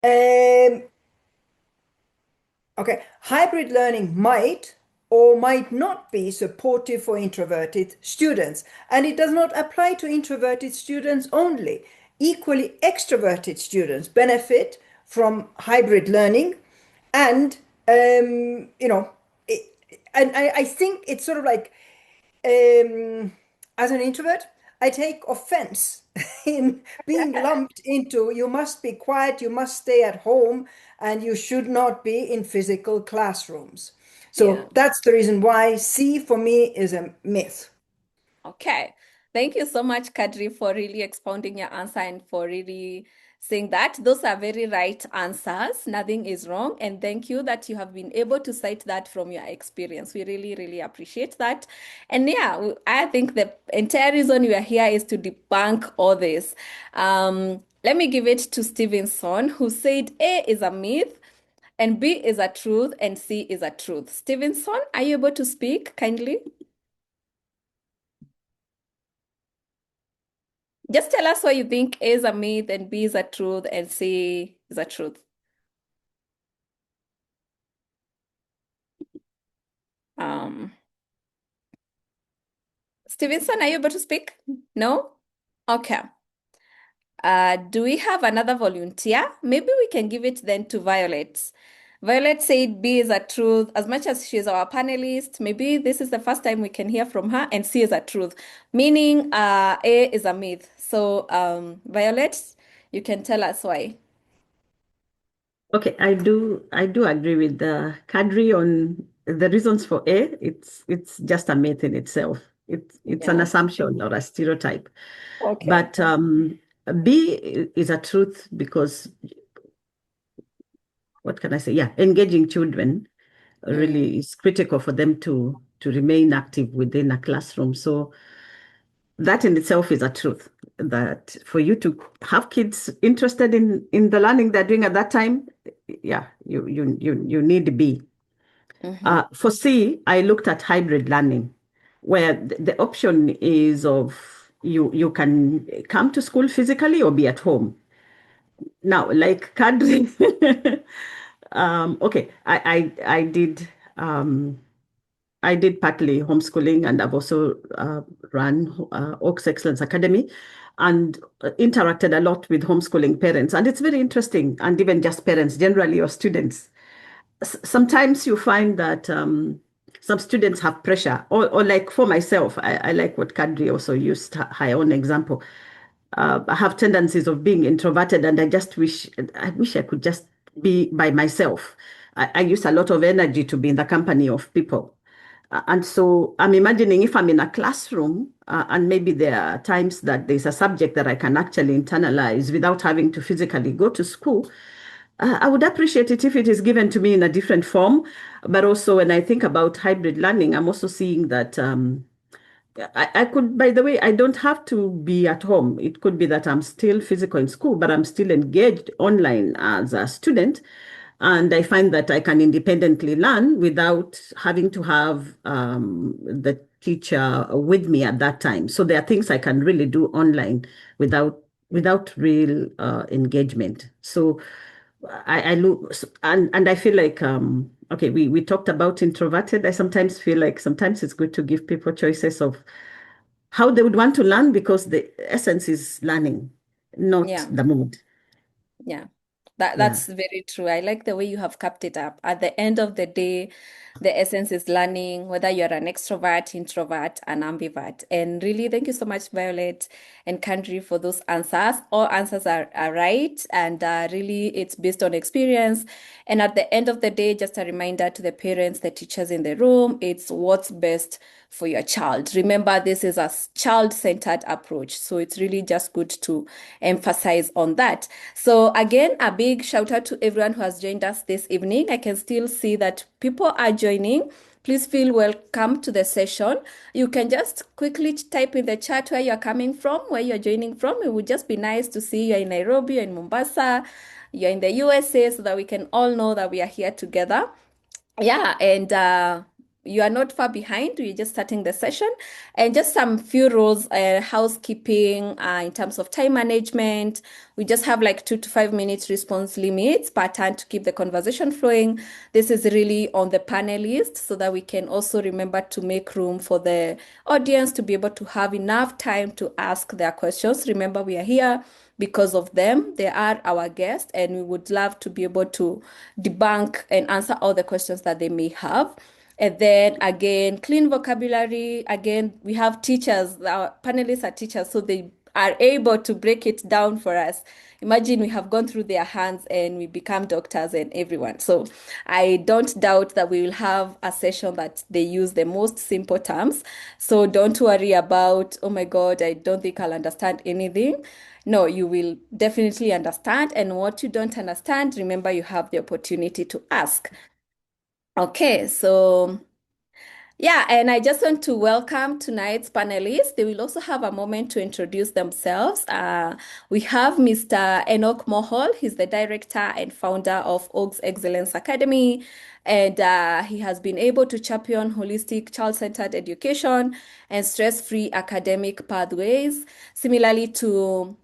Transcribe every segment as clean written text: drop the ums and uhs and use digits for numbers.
Um, okay, hybrid learning might or might not be supportive for introverted students, and it does not apply to introverted students only. Equally, extroverted students benefit from hybrid learning, and you know, it, and I think it's sort of like um, as an introvert, I take offense in being lumped into you must be quiet, you must stay at home, and you should not be in physical classrooms. Yeah. So that's the reason why C for me is a myth. Okay. Thank you so much, Kadri, for really expounding your answer and for really saying that. Those are very right answers. Nothing is wrong. And thank you that you have been able to cite that from your experience. We really, really appreciate that. And yeah, I think the entire reason we are here is to debunk all this. Let me give it to Stevenson, who said A is a myth, and B is a truth, and C is a truth. Stevenson, are you able to speak kindly? Just tell us what you think A is a myth and B is a truth and C is a truth. Um, Stevenson, are you able to speak? No? Okay. Do we have another volunteer? Maybe we can give it then to Violet. Violet said B is a truth. As much as she's our panelist, maybe this is the first time we can hear from her, and C is a truth, meaning A is a myth. So, Violet, you can tell us why. Okay, I do agree with Kadri on the reasons for A. It's just a myth in itself. It's an Yeah. assumption or a stereotype. Okay. But B is a truth because what can I say? Yeah, engaging children Mm. really is critical for them to remain active within a classroom. So that in itself is a truth that for you to have kids interested in the learning they're doing at that time, yeah, you need B. Mm-hmm. For C, I looked at hybrid learning, where the option is of you can come to school physically or be at home. Now, like Kadri, okay, um, I did partly homeschooling, and I've also run Oaks Excellence Academy and interacted a lot with homeschooling parents. And it's very interesting, and even just parents generally or students. Sometimes you find that some students have pressure, or like for myself, I like what Kadri also used her own example. I have tendencies of being introverted, and I wish I could just be by myself. I use a lot of energy to be in the company of people. And so I'm imagining if I'm in a classroom, and maybe there are times that there's a subject that I can actually internalize without having to physically go to school. I would appreciate it if it is given to me in a different form. But also, when I think about hybrid learning, I'm also seeing that I could, by the way, I don't have to be at home. It could be that I'm still physical in school, but I'm still engaged online as a student. And I find that I can independently learn without having to have the teacher with me at that time. So there are things I can really do online without without real engagement. So I look and I feel like okay, we talked about introverted. I sometimes feel like sometimes it's good to give people choices of how they would want to learn because the essence is learning, not Yeah. the mood. Yeah. That Yeah. that's very true. I like the way you have capped it up. At the end of the day, the essence is learning, whether you're an extrovert, introvert, an ambivert. And really, thank you so much, Violet and Kandri, for those answers. All answers are right. And really, it's based on experience. And at the end of the day, just a reminder to the parents, the teachers in the room, it's what's best for your child. Remember, this is a child-centered approach. So it's really just good to emphasize on that. So again, a big shout out to everyone who has joined us this evening. I can still see that people are joining. Please feel welcome to the session. You can just quickly type in the chat where you're coming from, where you're joining from. It would just be nice to see you're in Nairobi, you're in Mombasa, you're in the USA, so that we can all know that we are here together. Yeah, and you are not far behind. We're just starting the session, and just some few rules, housekeeping, in terms of time management. We just have like 2 to 5 minutes response limits per turn to keep the conversation flowing. This is really on the panelists so that we can also remember to make room for the audience to be able to have enough time to ask their questions. Remember, we are here because of them. They are our guests, and we would love to be able to debunk and answer all the questions that they may have. And then again, clean vocabulary. Again, we have teachers, our panelists are teachers, so they are able to break it down for us. Imagine we have gone through their hands and we become doctors and everyone. So I don't doubt that we will have a session that they use the most simple terms. So don't worry about, oh my God, I don't think I'll understand anything. No, you will definitely understand. And what you don't understand, remember you have the opportunity to ask. Okay, so yeah, and I just want to welcome tonight's panelists. They will also have a moment to introduce themselves. We have Mr. Enoch Mohol. He's the director and founder of Oaks Excellence Academy, and he has been able to champion holistic, child-centered education and stress-free academic pathways. Similarly to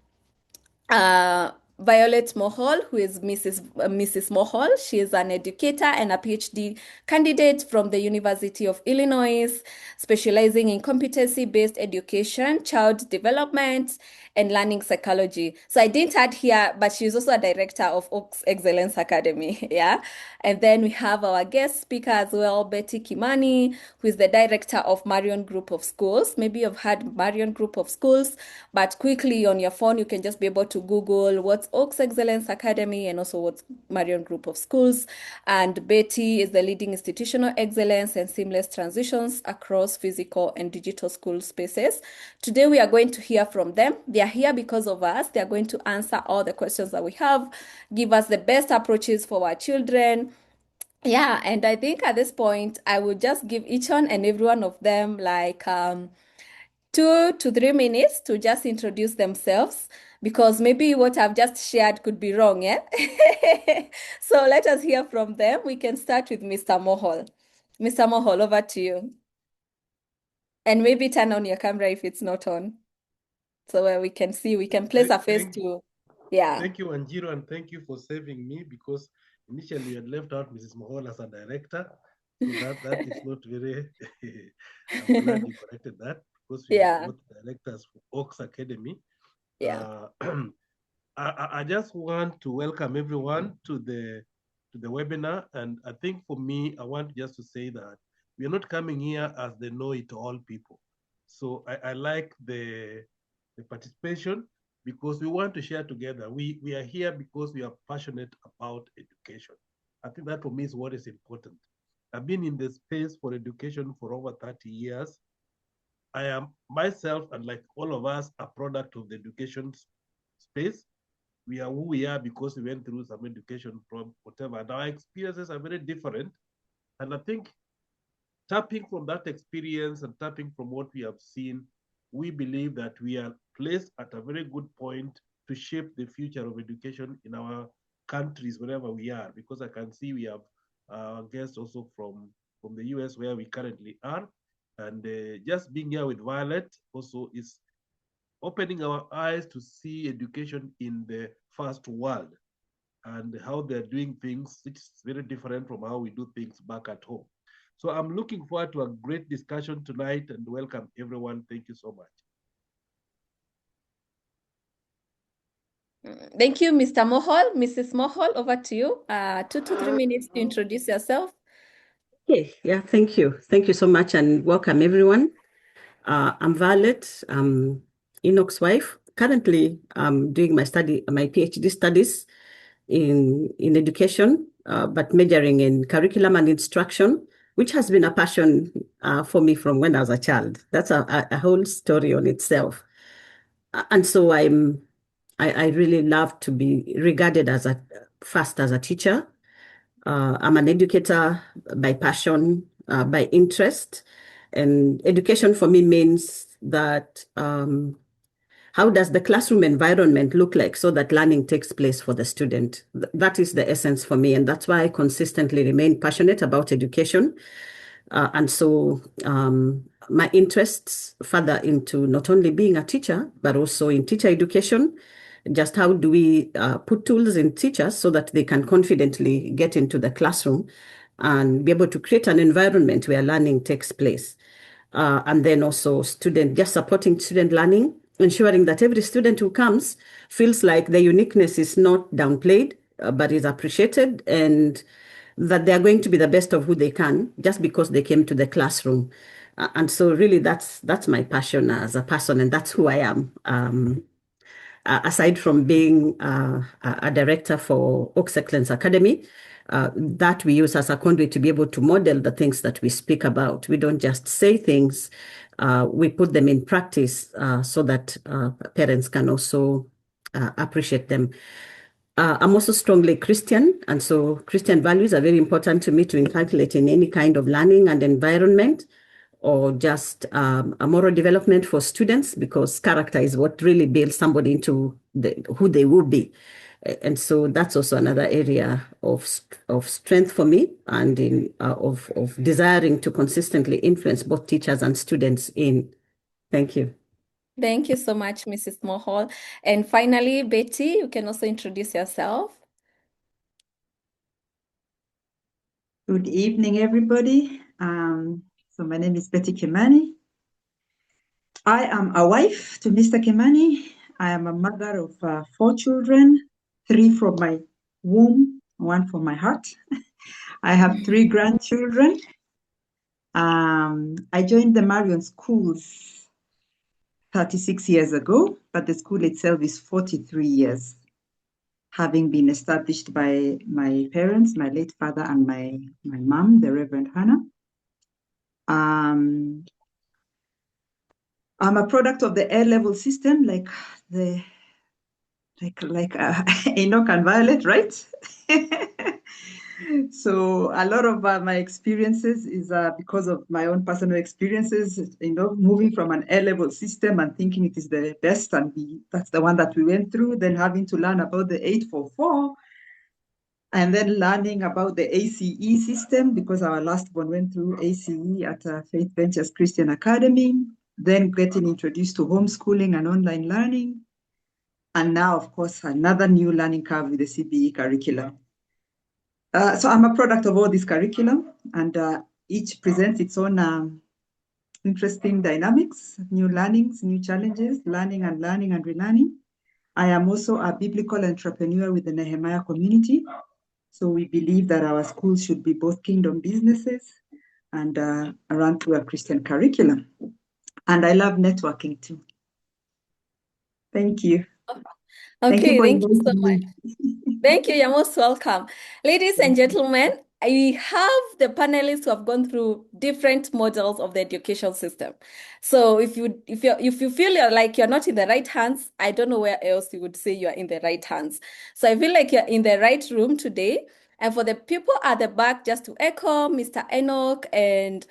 Violet Mohol, who is Mrs. Mohol. She is an educator and a PhD candidate from the University of Illinois, specializing in competency-based education, child development, and learning psychology. So I didn't add here, but she's also a director of Oaks Excellence Academy. Yeah. And then we have our guest speaker as well, Betty Kimani, who is the director of Marion Group of Schools. Maybe you've heard Marion Group of Schools, but quickly on your phone, you can just be able to Google what's Oaks Excellence Academy and also what's Marion Group of Schools. And Betty is the leading institutional excellence and seamless transitions across physical and digital school spaces. Today, we are going to hear from them. They are here because of us. They are going to answer all the questions that we have, give us the best approaches for our children. Yeah, and I think at this point, I would just give each one and every one of them like 2 to 3 minutes to just introduce themselves because maybe what I've just shared could be wrong, yeah? So let us hear from them. We can start with Mr. Mohol. Mr. Mohol, over to you. And maybe turn on your camera if it's not on. So we can see, we can place a face to, yeah. Thank you, Anjiro, and thank you for saving me because initially you had left out Mrs. Mahol as a director. So that is not very, I'm glad you corrected that because we are both directors for Oaks Academy. Yeah. I just want to welcome everyone to the webinar. And I think for me, I want just to say that we are not coming here as the know-it-all people. So I like the participation because we want to share together. We are here because we are passionate about education. I think that for me is what is important. I've been in the space for education for over 30 years. I am myself, and like all of us, a product of the education space. We are who we are because we went through some education from whatever. And our experiences are very different. And I think tapping from that experience and tapping from what we have seen, we believe that we are placed at a very good point to shape the future of education in our countries, wherever we are, because I can see we have guests also from the US where we currently are. And just being here with Violet also is opening our eyes to see education in the first world and how they're doing things, which is very different from how we do things back at home. So I'm looking forward to a great discussion tonight and welcome everyone. Thank you so much. Thank you, Mr. Mohol. Mrs. Mohol, over to you. 2 to 3 minutes to introduce yourself. Okay, yeah, thank you. Thank you so much and welcome everyone. I'm Violet, Enoch's wife. Currently, I'm doing my PhD studies in education, but majoring in curriculum and instruction, which has been a passion for me from when I was a child. That's a whole story on itself. And so I really love to be regarded as a teacher. I'm an educator by passion, by interest. And education for me means that how does the classroom environment look like so that learning takes place for the student? That is the essence for me. And that's why I consistently remain passionate about education. And so my interests further into not only being a teacher, but also in teacher education. Just how do we put tools in teachers so that they can confidently get into the classroom and be able to create an environment where learning takes place. And then also just supporting student learning, ensuring that every student who comes feels like the uniqueness is not downplayed, but is appreciated, and that they are going to be the best of who they can just because they came to the classroom. And so really that's my passion as a person, and that's who I am. Aside from being a director for Oaks Excellence Academy, that we use as a conduit to be able to model the things that we speak about. We don't just say things, we put them in practice so that parents can also appreciate them. I'm also strongly Christian, and so Christian values are very important to me to inculcate in any kind of learning and environment, or just a moral development for students, because character is what really builds somebody into who they will be. And so that's also another area of strength for me, and of desiring to consistently influence both teachers and students in. Thank you. Thank you so much, Mrs. Mohol. And finally, Betty, you can also introduce yourself. Good evening, everybody. So my name is Betty Kimani. I am a wife to Mr. Kimani. I am a mother of 4 children, 3 from my womb, 1 from my heart. I have 3 grandchildren. I joined the Marion schools 36 years ago, but the school itself is 43 years, having been established by my parents, my late father and my mom, the Reverend Hannah. I'm a product of the A-level system, like Enoch and Violet, right? So a lot of my experiences is because of my own personal experiences, moving from an A-level system and thinking it is the best, and that's the one that we went through, then having to learn about the 844, and then learning about the ACE system, because our last one went through ACE at Faith Ventures Christian Academy, then getting introduced to homeschooling and online learning. And now, of course, another new learning curve with the CBE curriculum. So I'm a product of all this curriculum, and each presents its own interesting dynamics, new learnings, new challenges, learning and relearning. I am also a biblical entrepreneur with the Nehemiah community. So we believe that our schools should be both kingdom businesses and run through a Christian curriculum. And I love networking too. Thank you. Thank you Okay, for thank you so inviting much. me. Thank you. You're most welcome. Ladies and gentlemen, we have the panelists who have gone through different models of the education system. So if you feel you're not in the right hands, I don't know where else you would say you are in the right hands. So I feel like you're in the right room today. And for the people at the back, just to echo Mr. Enoch and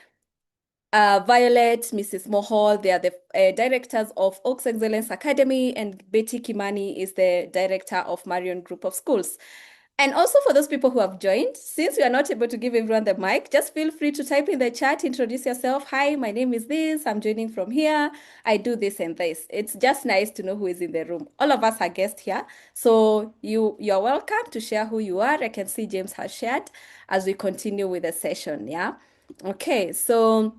Violet, Mrs. Mohol, they are the directors of Oaks Excellence Academy, and Betty Kimani is the director of Marion Group of Schools. And also for those people who have joined, since we are not able to give everyone the mic, just feel free to type in the chat, introduce yourself. Hi, my name is this, I'm joining from here, I do this and this. It's just nice to know who is in the room. All of us are guests here, so you're welcome to share who you are. I can see James has shared as we continue with the session, yeah? Okay, so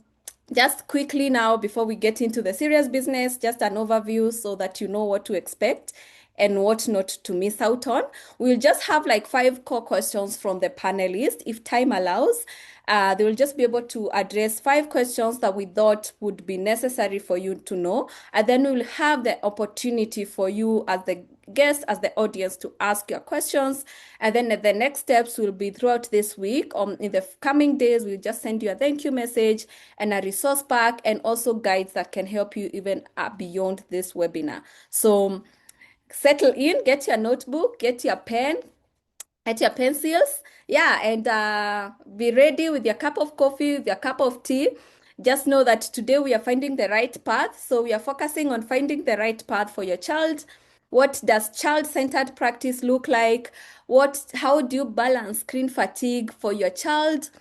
just quickly now, before we get into the serious business, just an overview so that you know what to expect and what not to miss out on. We'll just have like 5 core questions from the panelists. If time allows, they will just be able to address 5 questions that we thought would be necessary for you to know. And then we'll have the opportunity for you as the guest, as the audience, to ask your questions. And then the next steps will be throughout this week. In the coming days, we'll just send you a thank you message and a resource pack, and also guides that can help you even beyond this webinar. So settle in, get your notebook, get your pen, get your pencils, yeah, and be ready with your cup of coffee, with your cup of tea. Just know that today we are finding the right path. So we are focusing on finding the right path for your child. What does child-centered practice look like? How do you balance screen fatigue for your child?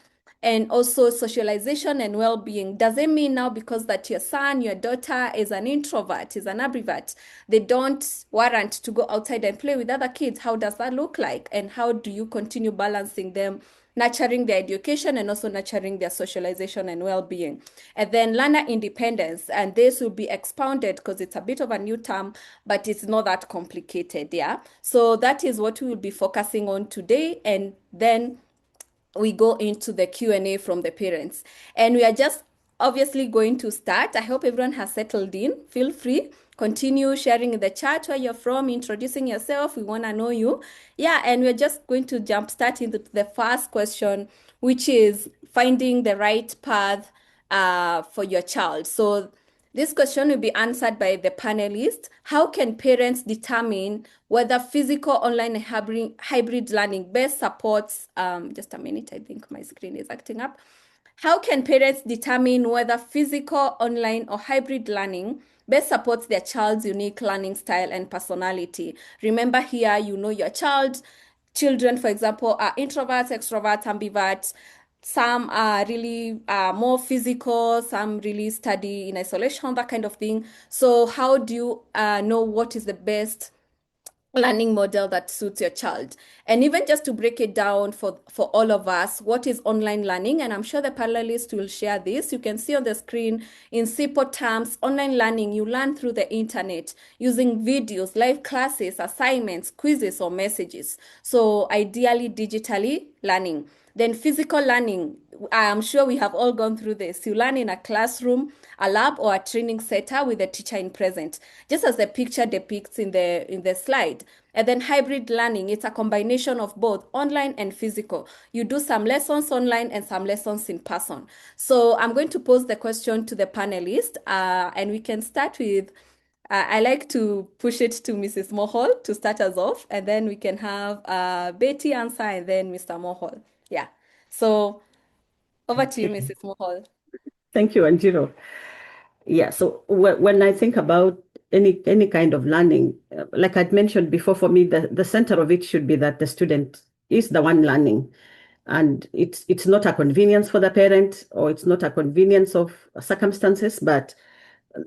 and also socialization and well-being. Does it mean now because that your son, your daughter is an introvert, is an ambivert, they don't warrant to go outside and play with other kids? How does that look like? And how do you continue balancing them, nurturing their education and also nurturing their socialization and well-being? And then learner independence, and this will be expounded because it's a bit of a new term, but it's not that complicated, yeah? So that is what we will be focusing on today, and then we go into the Q&A from the parents. And we are just obviously going to start. I hope everyone has settled in. Feel free. Continue sharing in the chat where you're from, introducing yourself. We want to know you. Yeah, and we're just going to jump start into the first question, which is finding the right path for your child. So this question will be answered by the panelists. How can parents determine whether physical, online, and hybrid learning best supports, just a minute, I think my screen is acting up. How can parents determine whether physical, online, or hybrid learning best supports their child's unique learning style and personality? Remember here, you know your child. Children, for example, are introverts, extroverts, ambiverts. Some are really more physical, some really study in isolation, that kind of thing. So how do you know what is the best learning model that suits your child? And even just to break it down for all of us, what is online learning? And I'm sure the panelists will share this. You can see on the screen in simple terms, online learning, you learn through the internet using videos, live classes, assignments, quizzes, or messages. So ideally digitally learning. Then physical learning, I'm sure we have all gone through this. You learn in a classroom, a lab, or a training center with a teacher in present, just as the picture depicts in the slide. And then hybrid learning, it's a combination of both online and physical. You do some lessons online and some lessons in person. So I'm going to pose the question to the panelists, and we can start with, I like to push it to Mrs. Mohol to start us off, and then we can have Betty answer, and then Mr. Mohol. Yeah. So over to you, Mrs. Mohol. Thank you, Anjiro. Yeah, so when I think about any kind of learning, like I'd mentioned before, for me, the center of it should be that the student is the one learning. And it's not a convenience for the parent, or it's not a convenience of circumstances, but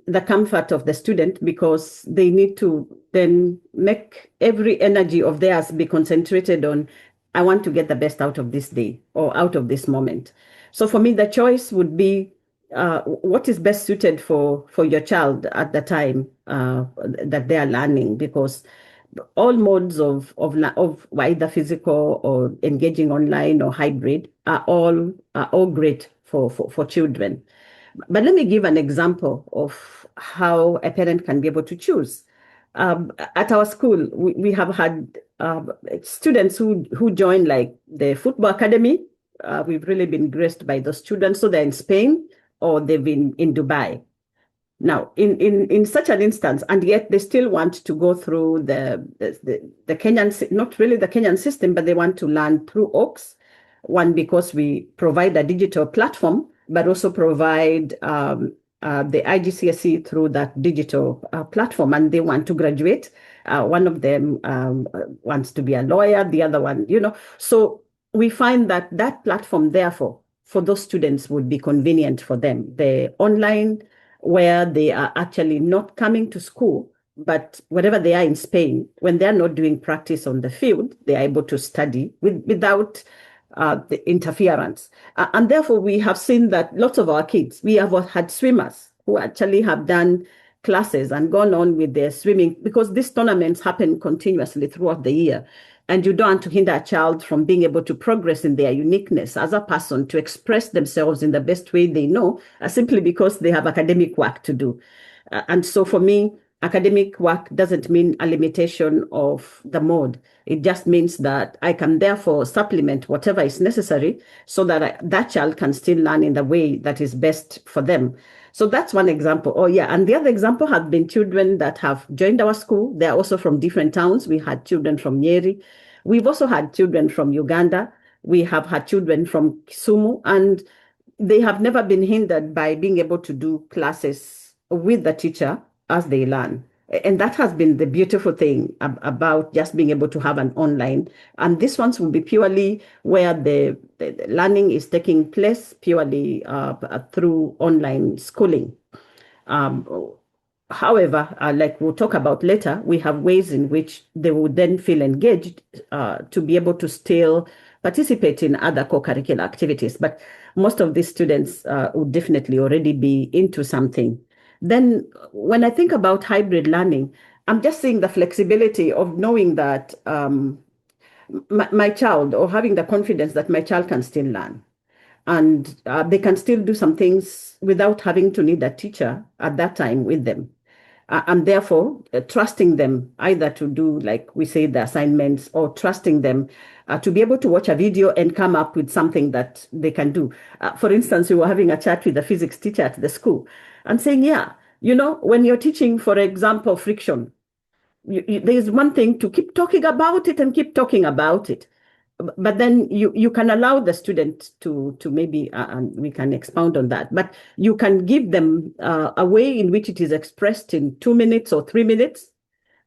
the comfort of the student, because they need to then make every energy of theirs be concentrated on, I want to get the best out of this day or out of this moment. So for me, the choice would be what is best suited for your child at the time that they are learning, because all modes of either physical or engaging online or hybrid are all great for children. But let me give an example of how a parent can be able to choose. At our school, we have had students who join like the football academy. We've really been graced by those students. So they're in Spain or they've been in Dubai. Now, in such an instance, and yet they still want to go through the Kenyan, not really the Kenyan system, but they want to learn through OAKS. One, because we provide a digital platform, but also provide the IGCSE through that digital platform, and they want to graduate. One of them wants to be a lawyer, the other one, So we find that that platform, therefore, for those students would be convenient for them. The online, where they are actually not coming to school, but wherever they are in Spain, when they're not doing practice on the field, they are able to study without the interference. And therefore, we have seen that lots of our kids, we have had swimmers who actually have done classes and gone on with their swimming, because these tournaments happen continuously throughout the year. And you don't want to hinder a child from being able to progress in their uniqueness as a person, to express themselves in the best way they know, simply because they have academic work to do. And so for me, academic work doesn't mean a limitation of the mode. It just means that I can therefore supplement whatever is necessary so that that child can still learn in the way that is best for them. So that's one example. Oh, yeah. And the other example have been children that have joined our school. They're also from different towns. We had children from Nyeri. We've also had children from Uganda. We have had children from Kisumu. And they have never been hindered by being able to do classes with the teacher as they learn. And that has been the beautiful thing about just being able to have an online. And these ones will be purely where the the learning is taking place purely through online schooling. Um, However, like we'll talk about later, we have ways in which they will then feel engaged to be able to still participate in other co-curricular activities. But most of these students would definitely already be into something. Then when I think about hybrid learning, I'm just seeing the flexibility of knowing that my child, or having the confidence that my child can still learn. And they can still do some things without having to need a teacher at that time with them. And therefore, trusting them either to do, like we say, the assignments, or trusting them to be able to watch a video and come up with something that they can do. For instance, we were having a chat with the physics teacher at the school and saying, yeah, when you're teaching, for example, friction, there's one thing to keep talking about it and keep talking about it. But then you can allow the student to maybe, and we can expound on that, but you can give them a way in which it is expressed in 2 minutes or 3 minutes,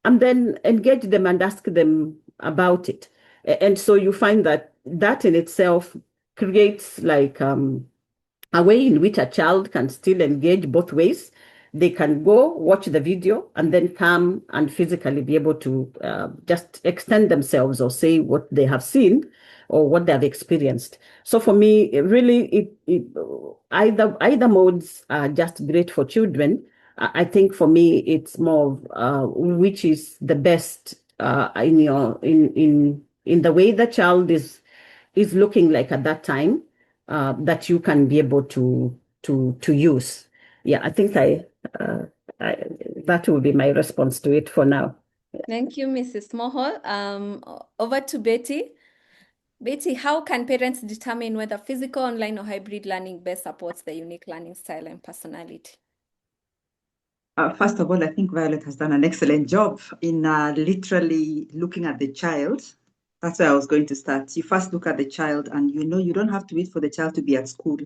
and then engage them and ask them about it. And so you find that in itself creates like a way in which a child can still engage both ways. They can go watch the video and then come and physically be able to just extend themselves or say what they have seen or what they have experienced. So for me, really, either modes are just great for children. I think for me, it's more of which is the best in the way the child is looking like at that time, that you can be able to use. Yeah, I think I that will be my response to it for now. Thank you, Mrs. Mohol. Over to Betty. Betty, how can parents determine whether physical, online, or hybrid learning best supports the unique learning style and personality? First of all, I think Violet has done an excellent job in literally looking at the child. That's where I was going to start. You first look at the child, and you don't have to wait for the child to be at school.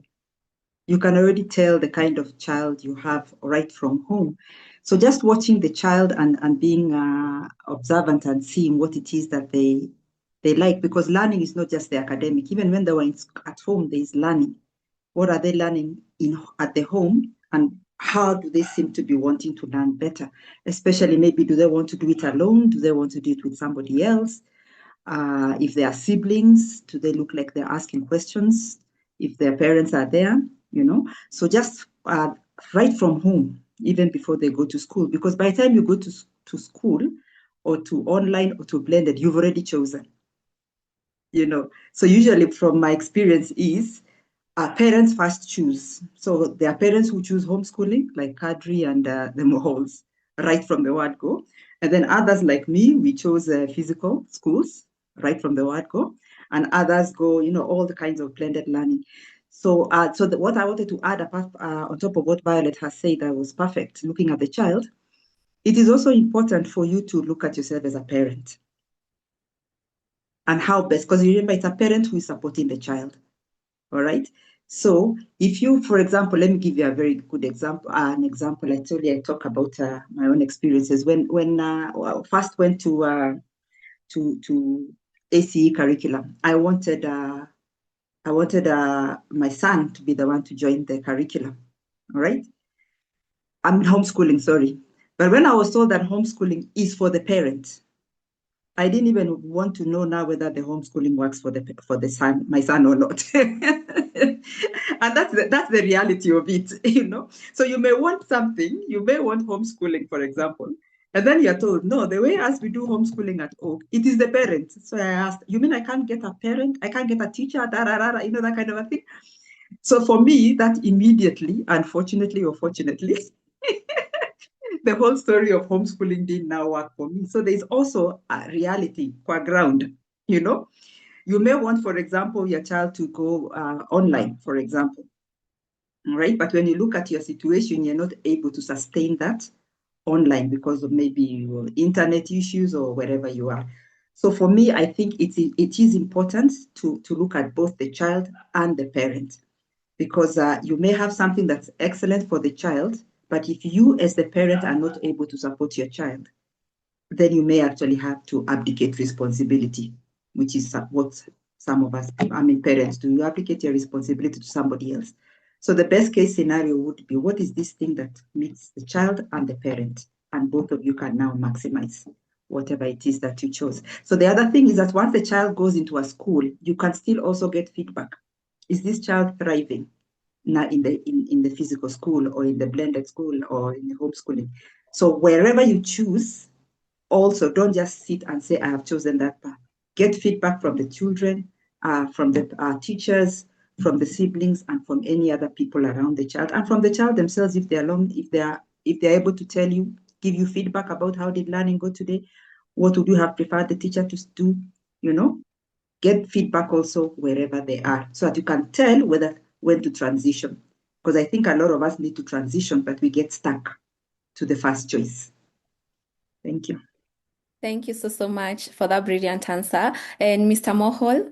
You can already tell the kind of child you have right from home. So just watching the child and being observant and seeing what it is that they like, because learning is not just the academic. Even when they were at home, there is learning. What are they learning at the home, and how do they seem to be wanting to learn better? Especially maybe, do they want to do it alone? Do they want to do it with somebody else? If they are siblings, do they look like they're asking questions? If their parents are there, So just right from home, even before they go to school, because by the time you go to school or to online or to blended, you've already chosen, So usually from my experience is parents first choose. So there are parents who choose homeschooling, like Kadri and the Mohols, right from the word go. And then others like me, we chose physical schools, right from the word go. And others go, all the kinds of blended learning. So, what I wanted to add on top of what Violet has said, that was perfect, looking at the child. It is also important for you to look at yourself as a parent and how best, because remember, it's a parent who is supporting the child. All right. So if you, for example, let me give you a very good example. An example. I told you I talk about my own experiences when I first went to ACE curriculum. I wanted my son to be the one to join the curriculum. All right. I'm homeschooling, sorry. But when I was told that homeschooling is for the parent, I didn't even want to know now whether the homeschooling works for the son, my son, or not. And that's the reality of it, So you may want something, you may want homeschooling, for example, and then you're told, no, the way as we do homeschooling at Oak, it is the parent. So I asked, you mean I can't get a parent? I can't get a teacher, that kind of a thing. So for me, that immediately, unfortunately or fortunately, the whole story of homeschooling didn't now work for me. So there's also a reality, qua ground, You may want, for example, your child to go online, for example, right? But when you look at your situation, you're not able to sustain that online because of maybe your internet issues or wherever you are. So for me, I think it is important to look at both the child and the parent, because you may have something that's excellent for the child, but if you as the parent are not able to support your child, then you may actually have to abdicate responsibility, which is what some of us, I mean, parents do. You applicate your responsibility to somebody else. So the best case scenario would be, what is this thing that meets the child and the parent? And both of you can now maximize whatever it is that you chose. So the other thing is that once the child goes into a school, you can still also get feedback. Is this child thriving now in the physical school or in the blended school or in the homeschooling? So wherever you choose, also don't just sit and say, I have chosen that path. Get feedback from the children, from the teachers, from the siblings, and from any other people around the child, and from the child themselves if they're able to tell you, give you feedback about how did learning go today, what would you have preferred the teacher to do, get feedback also wherever they are, so that you can tell when to transition. Because I think a lot of us need to transition, but we get stuck to the first choice. Thank you. Thank you so much for that brilliant answer. And Mr. Mohol,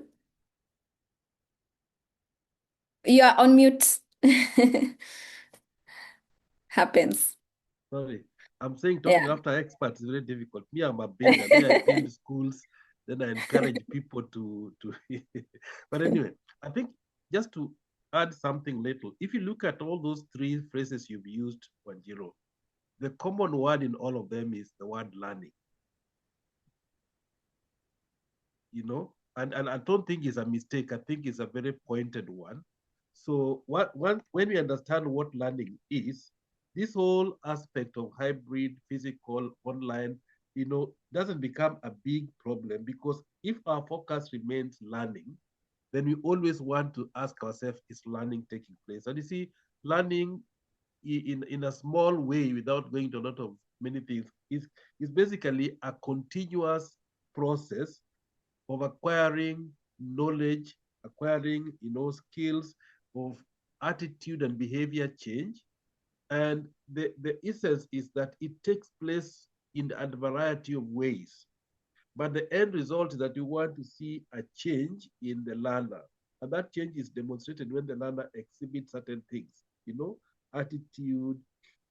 you are on mute. Happens. Sorry, I'm saying talking Yeah. after experts is very difficult. Me, I'm a builder. Me, I build schools, then I encourage people to. But anyway, I think just to add something little, if you look at all those three phrases you've used, Wanjiro, the common word in all of them is the word learning. And I don't think it's a mistake. I think it's a very pointed one. So when we understand what learning is, this whole aspect of hybrid, physical, online, doesn't become a big problem, because if our focus remains learning, then we always want to ask ourselves, is learning taking place? And you see, learning in a small way, without going to a lot of many things, is basically a continuous process of acquiring knowledge, acquiring, skills, of attitude and behavior change. And the essence is that it takes place in a variety of ways. But the end result is that you want to see a change in the learner. And that change is demonstrated when the learner exhibits certain things, attitude,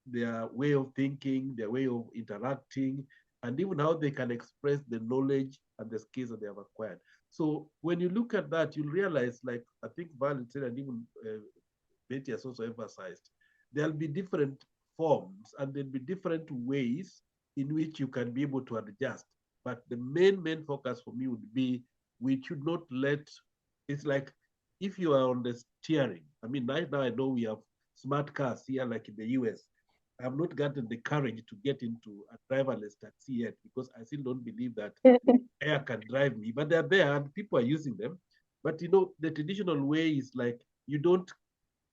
their way of thinking, their way of interacting, and even how they can express the knowledge and the skills that they have acquired. So when you look at that, you'll realize, like I think Val said, and even Betty has also emphasized, there'll be different forms and there'll be different ways in which you can be able to adjust. But the main focus for me would be, we should not let, it's like if you are on the steering. I mean, right now I know we have smart cars here, like in the US. I have not gotten the courage to get into a driverless taxi yet, because I still don't believe that air can drive me. But they're there and people are using them. But the traditional way is like, you don't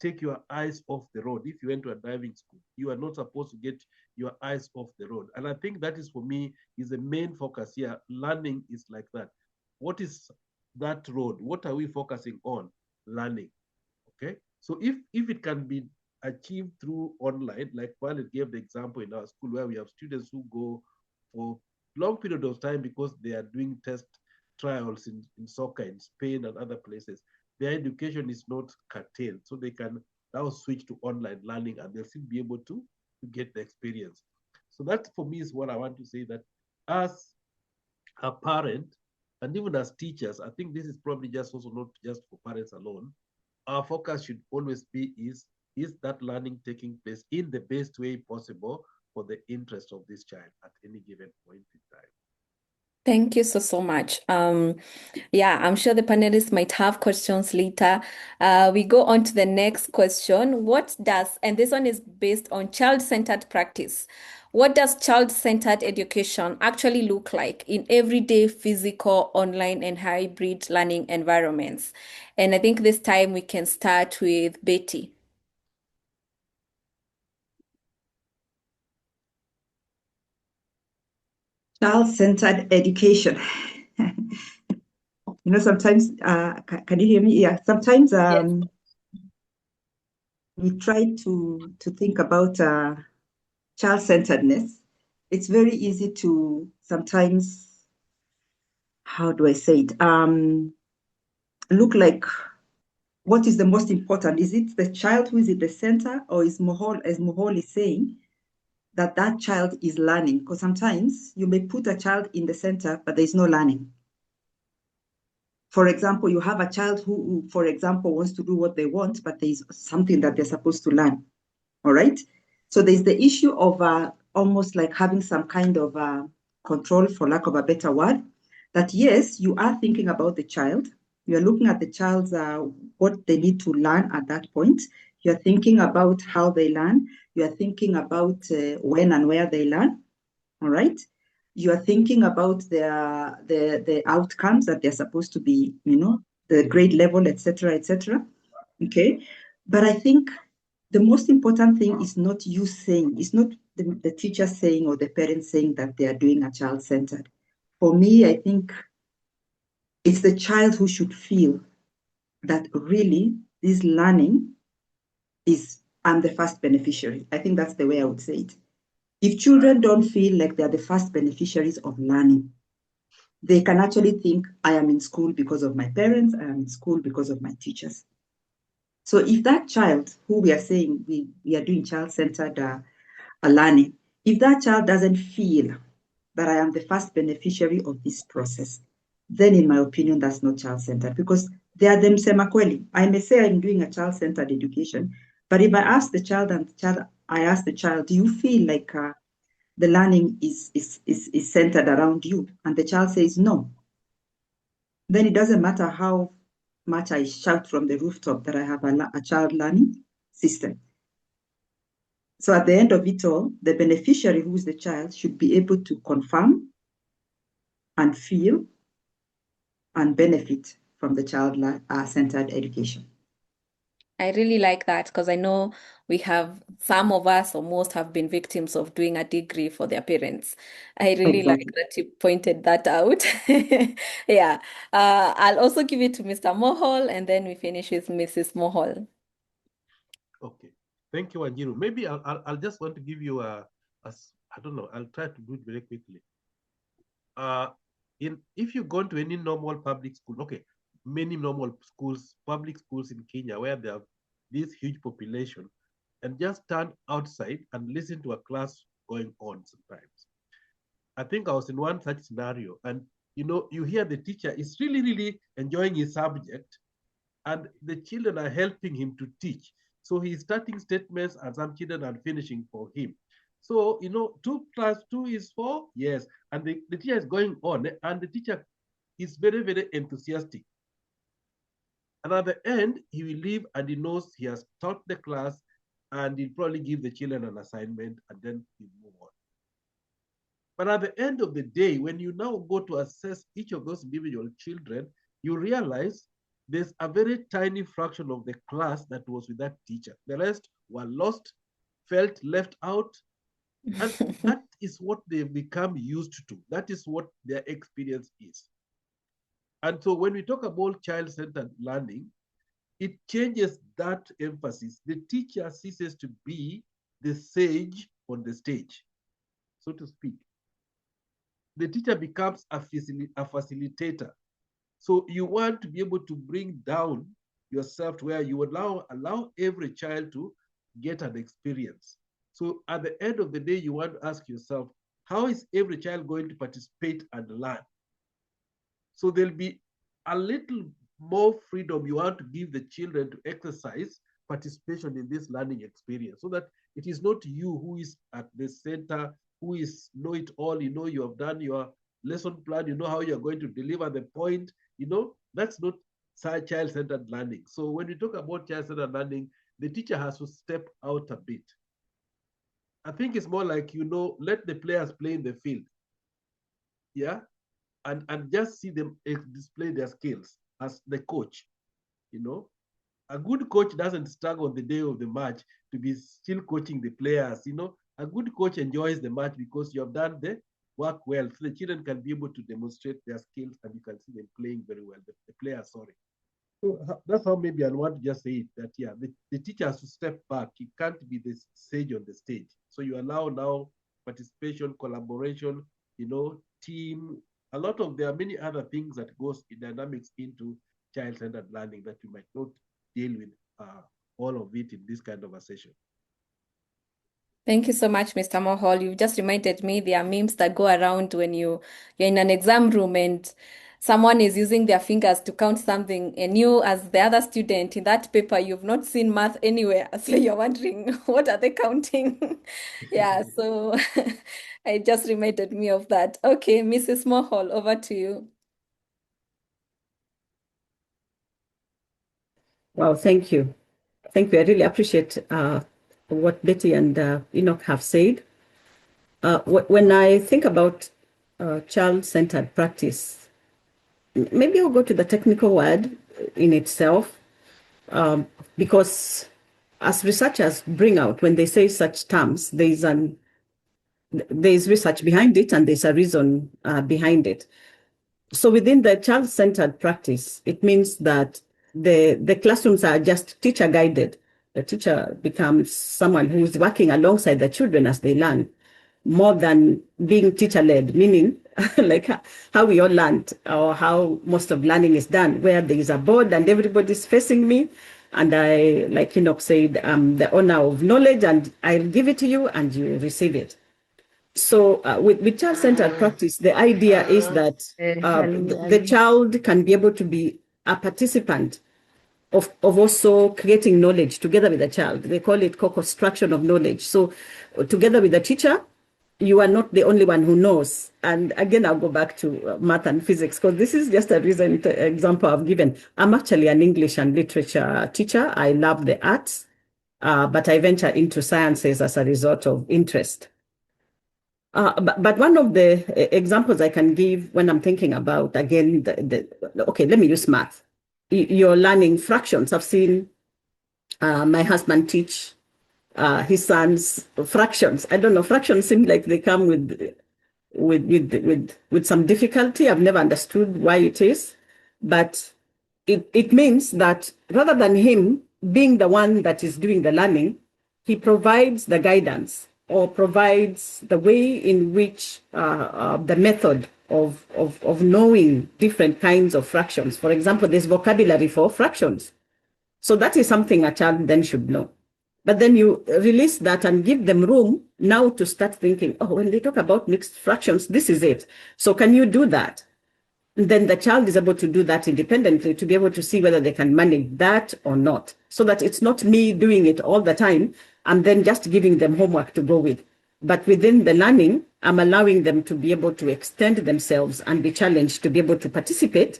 take your eyes off the road. If you went to a driving school, you are not supposed to get your eyes off the road. And I think that is, for me, is the main focus here. Learning is like that. What is that road? What are we focusing on? Learning. Okay. So if it can be achieved through online, like Violet gave the example in our school, where we have students who go for long period of time because they are doing test trials in soccer in Spain and other places, their education is not curtailed. So they can now switch to online learning and they'll still be able to get the experience. So that, for me, is what I want to say, that as a parent and even as teachers, I think this is probably just also not just for parents alone. Our focus should always be, is that learning taking place in the best way possible for the interest of this child at any given point in time. Thank you so much. Yeah, I'm sure the panelists might have questions later. We go on to the next question. And this one is based on child-centered practice. What does child-centered education actually look like in everyday physical, online, and hybrid learning environments? And I think this time we can start with Betty. Child-centered education. Sometimes, can you hear me? Yeah, sometimes Yes. we try to think about child-centeredness. It's very easy to sometimes, how do I say it? Look like, what is the most important? Is it the child who is at the center, or is Mohol, as Mohol is saying, that child is learning? Because sometimes you may put a child in the center, but there's no learning. For example, you have a child who, for example, wants to do what they want, but there's something that they're supposed to learn. All right. So there's the issue of almost like having some kind of control, for lack of a better word, that yes, you are thinking about the child. You're looking at the child's what they need to learn at that point. You're thinking about how they learn. You're thinking about when and where they learn. All right. You are thinking about the outcomes that they're supposed to be, the grade level, etc., etc. Okay. But I think the most important thing is not you saying, it's not the teacher saying or the parents saying that they are doing a child-centered. For me, I think it's the child who should feel that really this learning is, I'm the first beneficiary. I think that's the way I would say it. If children don't feel like they're the first beneficiaries of learning, they can actually think, I am in school because of my parents, I am in school because of my teachers. So if that child who we are saying we are doing child-centered learning, if that child doesn't feel that I am the first beneficiary of this process, then in my opinion, that's not child-centered, because they are them semakweli. I may say I'm doing a child-centered education, but if I ask the child I ask the child, do you feel like the learning is centered around you? And the child says no. Then it doesn't matter how much I shout from the rooftop that I have a child learning system. So at the end of it all, the beneficiary, who is the child, should be able to confirm and feel and benefit from the child-centered education. I really like that because I know we have some of us or most have been victims of doing a degree for their parents. I really like Exactly. that you pointed that out. Yeah. I'll also give it to Mr. Mohol and then we finish with Mrs. Mohol. Okay. Thank you, Wanjiru. Maybe I'll just want to give you I don't know, I'll try to do it very quickly. If you go to any normal public school, okay, many normal schools, public schools in Kenya, where they have this huge population, and just stand outside and listen to a class going on sometimes. I think I was in one such scenario, and you hear the teacher is really, really enjoying his subject, and the children are helping him to teach. So he's starting statements, and some children are finishing for him. So, 2 plus 2 is 4, yes. And the teacher is going on, and the teacher is very, very enthusiastic. And at the end, he will leave and he knows he has taught the class, and he'll probably give the children an assignment, and then he'll move on. But at the end of the day, when you now go to assess each of those individual children, you realize there's a very tiny fraction of the class that was with that teacher. The rest were lost, felt left out, and that is what they've become used to. That is what their experience is. And so when we talk about child-centered learning, it changes that emphasis. The teacher ceases to be the sage on the stage, so to speak. The teacher becomes a facilitator. So you want to be able to bring down yourself to where you allow every child to get an experience. So at the end of the day, you want to ask yourself, how is every child going to participate and learn? So there'll be a little more freedom you want to give the children to exercise participation in this learning experience, so that it is not you who is at the center, who is know it all. You have done your lesson plan, you know how you're going to deliver the point. That's not child-centered learning. So when we talk about child-centered learning, the teacher has to step out a bit. I think it's more like, let the players play in the field. Yeah. And just see them display their skills as the coach. A good coach doesn't struggle on the day of the match to be still coaching the players. A good coach enjoys the match because you have done the work well, so the children can be able to demonstrate their skills and you can see them playing very well, the players, sorry. So that's how maybe I want to just say it, that yeah, the teacher has to step back. He can't be the sage on the stage. So you allow now participation, collaboration, team. There are many other things that goes in dynamics into child-centered learning that you might not deal with all of it in this kind of a session. Thank you so much, Mr. Mohol. You've just reminded me there are memes that go around when you're in an exam room and someone is using their fingers to count something, and you, as the other student in that paper, you've not seen math anywhere. So you're wondering, what are they counting? Yeah, so it just reminded me of that. Okay, Mrs. Mohol, over to you. Wow, thank you. Thank you. I really appreciate what Betty and Enoch have said. When I think about child-centered practice, maybe I'll go to the technical word in itself, because as researchers bring out, when they say such terms, there's research behind it and there's a reason behind it. So within the child-centered practice, it means that the classrooms are just teacher-guided. The teacher becomes someone who is working alongside the children as they learn, more than being teacher-led, meaning like how we all learned, or how most of learning is done, where there is a board and everybody's facing me. And I, like Enoch said, I'm the owner of knowledge and I'll give it to you and you receive it. So with child-centered practice, the idea is that the child can be able to be a participant of also creating knowledge together with the child. They call it co-construction of knowledge. So together with the teacher, you are not the only one who knows. And again, I'll go back to math and physics, because this is just a recent example I've given. I'm actually an English and literature teacher. I love the arts, but I ventured into sciences as a result of interest. But one of the examples I can give when I'm thinking about, again, okay, let me use math. You're learning fractions. I've seen my husband teach his sons fractions. I don't know, fractions seem like they come with some difficulty. I've never understood why it is, but it means that rather than him being the one that is doing the learning, he provides the guidance or provides the way in which the method of knowing different kinds of fractions. For example, there's vocabulary for fractions. So that is something a child then should know. But then you release that and give them room now to start thinking, oh, when they talk about mixed fractions, this is it. So can you do that? And then the child is able to do that independently, to be able to see whether they can manage that or not. So that it's not me doing it all the time and then just giving them homework to go with. But within the learning, I'm allowing them to be able to extend themselves and be challenged to be able to participate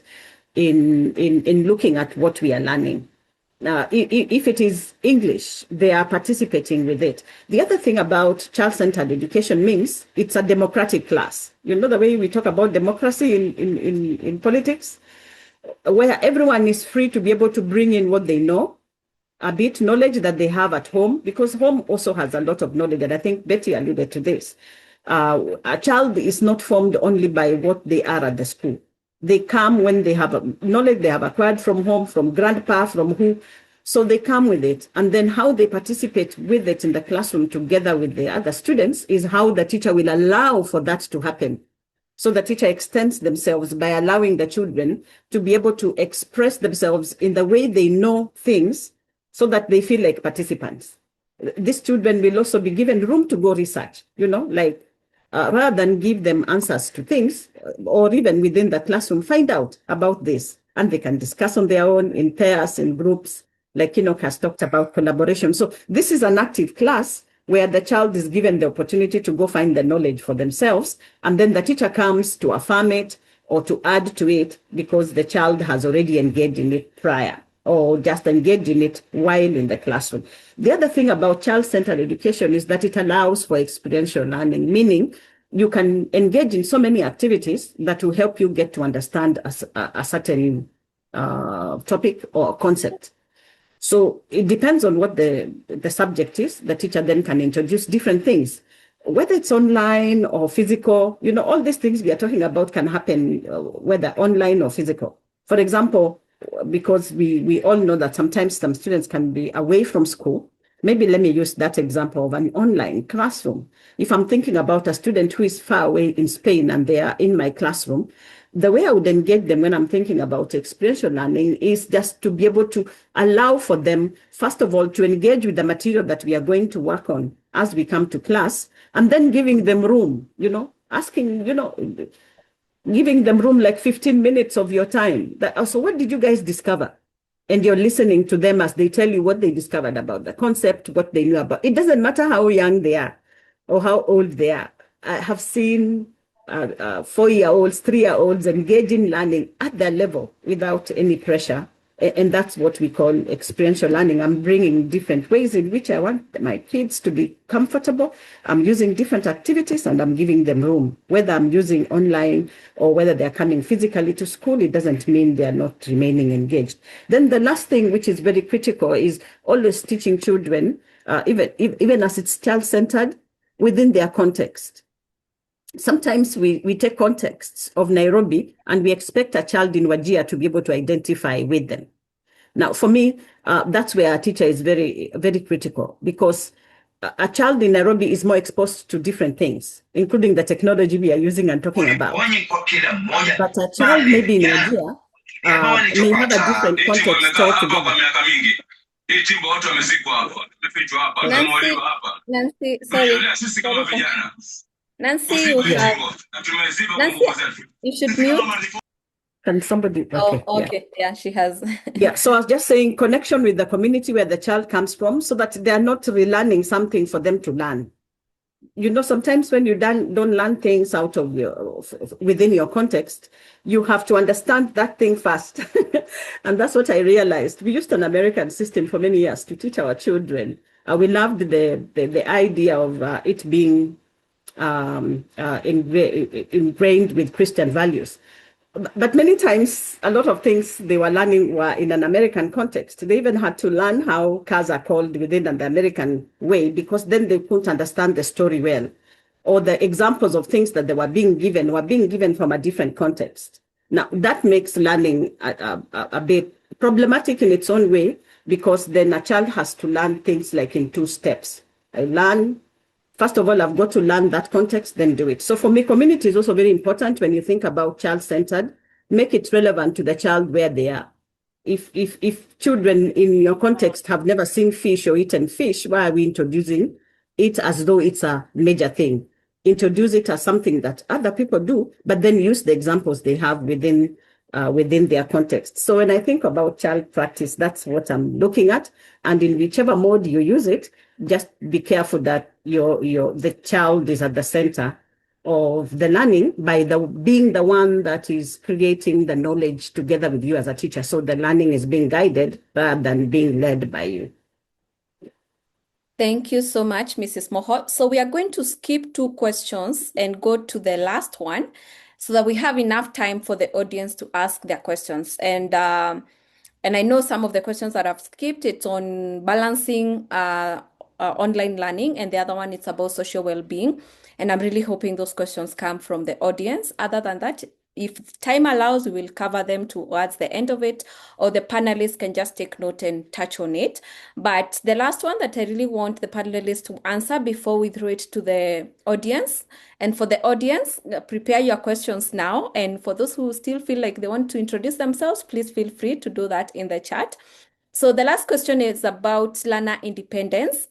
in looking at what we are learning. If it is English, they are participating with it. The other thing about child-centered education means it's a democratic class. You know the way we talk about democracy in politics, where everyone is free to be able to bring in what they know, a bit knowledge that they have at home, because home also has a lot of knowledge, and I think Betty alluded to this. A child is not formed only by what they are at the school. They come when they have knowledge they have acquired from home, from grandpa, from who. So they come with it. And then how they participate with it in the classroom together with the other students is how the teacher will allow for that to happen. So the teacher extends themselves by allowing the children to be able to express themselves in the way they know things, so that they feel like participants. These children will also be given room to go research, like rather than give them answers to things, or even within the classroom, find out about this. And they can discuss on their own, in pairs, in groups, like Enoch has talked about collaboration. So this is an active class where the child is given the opportunity to go find the knowledge for themselves. And then the teacher comes to affirm it or to add to it, because the child has already engaged in it prior, or just engage in it while in the classroom. The other thing about child-centered education is that it allows for experiential learning, meaning you can engage in so many activities that will help you get to understand a certain topic or concept. So it depends on what the subject is. The teacher then can introduce different things, whether it's online or physical. All these things we are talking about can happen whether online or physical. For example, because we all know that sometimes some students can be away from school. Maybe let me use that example of an online classroom. If I'm thinking about a student who is far away in Spain and they are in my classroom, the way I would engage them when I'm thinking about experiential learning is just to be able to allow for them, first of all, to engage with the material that we are going to work on as we come to class, and then giving them room, asking, giving them room like 15 minutes of your time. So what did you guys discover? And you're listening to them as they tell you what they discovered about the concept, what they knew about. It doesn't matter how young they are or how old they are. I have seen 4-year-olds, 3-year-olds engage in learning at their level without any pressure. And that's what we call experiential learning. I'm bringing different ways in which I want my kids to be comfortable. I'm using different activities and I'm giving them room. Whether I'm using online or whether they're coming physically to school, it doesn't mean they're not remaining engaged. Then the last thing, which is very critical, is always teaching children, even as it's child-centered, within their context. Sometimes we take contexts of Nairobi and we expect a child in Wajir to be able to identify with them. Now, for me, that's where a teacher is very, very critical, because a child in Nairobi is more exposed to different things, including the technology we are using and talking about. But a child maybe in Wajir may have a different context altogether. Nancy, sorry. Nancy, you should mute. Can somebody? Okay. Oh, okay. Yeah, she has. Yeah. So I was just saying, connection with the community where the child comes from, so that they are not relearning something for them to learn. You know, sometimes when you don't learn things out of within your context, you have to understand that thing first. And that's what I realized. We used an American system for many years to teach our children. We loved the idea of it being ingrained with Christian values. But many times, a lot of things they were learning were in an American context. They even had to learn how cars are called within the American way, because then they couldn't understand the story well. Or the examples of things that they were being given from a different context. Now, that makes learning a bit problematic in its own way, because then a child has to learn things like in 2 steps. First of all, I've got to learn that context, then do it. So for me, community is also very important when you think about child-centered. Make it relevant to the child where they are. If children in your context have never seen fish or eaten fish, why are we introducing it as though it's a major thing? Introduce it as something that other people do, but then use the examples they have within their context. So when I think about child practice, that's what I'm looking at. And in whichever mode you use it, just be careful that the child is at the center of the learning by being the one that is creating the knowledge together with you as a teacher. So the learning is being guided rather than being led by you. Thank you so much, Mrs. Moho. So we are going to skip 2 questions and go to the last one so that we have enough time for the audience to ask their questions. And I know some of the questions that I've skipped, it's on balancing online learning, and the other one, it's about social well-being. And I'm really hoping those questions come from the audience. Other than that, if time allows, we will cover them towards the end of it, or the panelists can just take note and touch on it. But the last one that I really want the panelists to answer before we throw it to the audience. And for the audience, prepare your questions now. And for those who still feel like they want to introduce themselves, please feel free to do that in the chat. So the last question is about learner independence.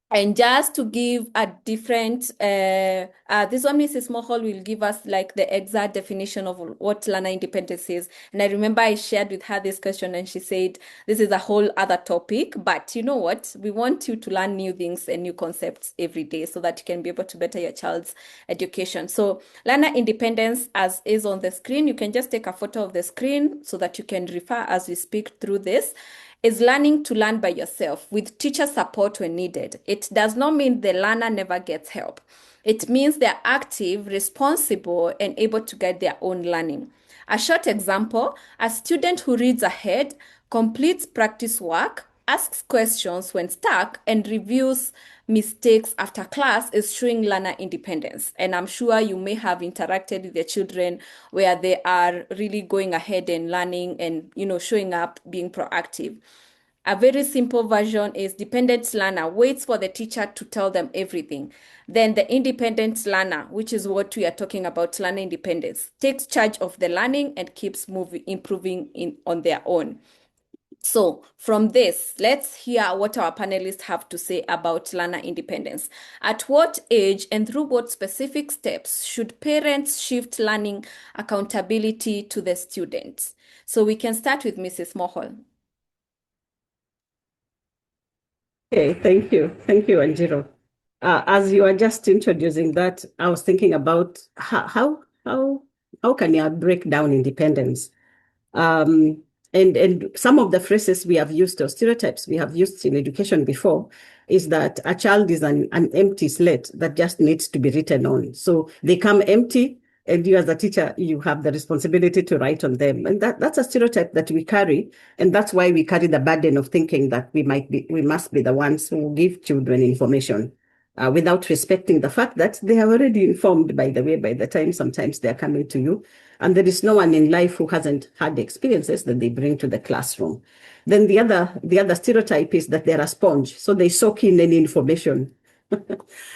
And just to give a different, this one, Mrs. Mohol will give us like the exact definition of what learner independence is. And I remember I shared with her this question and she said, this is a whole other topic, but you know what? We want you to learn new things and new concepts every day so that you can be able to better your child's education. So learner independence, as is on the screen, you can just take a photo of the screen so that you can refer as we speak through this, is learning to learn by yourself with teacher support when needed. It does not mean the learner never gets help. It means they're active, responsible, and able to guide their own learning. A short example, a student who reads ahead, completes practice work, asks questions when stuck, and reviews mistakes after class is showing learner independence. And I'm sure you may have interacted with your children where they are really going ahead and learning and, showing up, being proactive. A very simple version is dependent learner waits for the teacher to tell them everything. Then the independent learner, which is what we are talking about, learner independence, takes charge of the learning and keeps improving on their own. So from this, let's hear what our panelists have to say about learner independence. At what age and through what specific steps should parents shift learning accountability to the students? So we can start with Mrs. Mohol. Okay, thank you. Thank you, Anjiro. As you are just introducing that, I was thinking about how can you break down independence? Um, and some of the phrases we have used or stereotypes we have used in education before is that a child is an empty slate that just needs to be written on. So they come empty, and you as a teacher, you have the responsibility to write on them. And that's a stereotype that we carry. And that's why we carry the burden of thinking that we must be the ones who give children information. Without respecting the fact that they are already informed, by the way, by the time sometimes they're coming to you. And there is no one in life who hasn't had the experiences that they bring to the classroom. Then the other stereotype is that they're a sponge, so they soak in any information.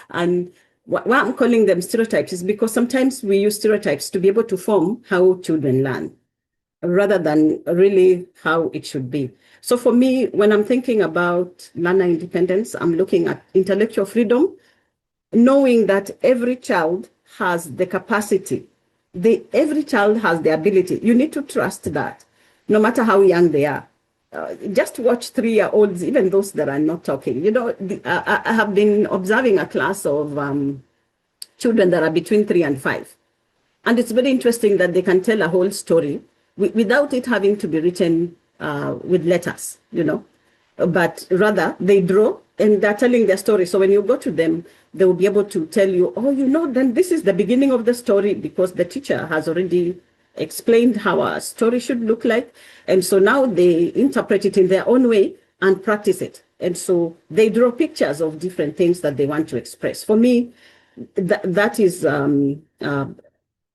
And why I'm calling them stereotypes is because sometimes we use stereotypes to be able to form how children learn, rather than really how it should be. So for me, when I'm thinking about learner independence, I'm looking at intellectual freedom, knowing that every child has the capacity, every child has the ability. You need to trust that, no matter how young they are. Just watch 3-year-olds, even those that are not talking. I have been observing a class of children that are between 3 and 5. And it's very interesting that they can tell a whole story without it having to be written with letters, but rather they draw and they're telling their story. So when you go to them, they will be able to tell you, then this is the beginning of the story, because the teacher has already explained how a story should look like. And so now they interpret it in their own way and practice it. And so they draw pictures of different things that they want to express. For me, that is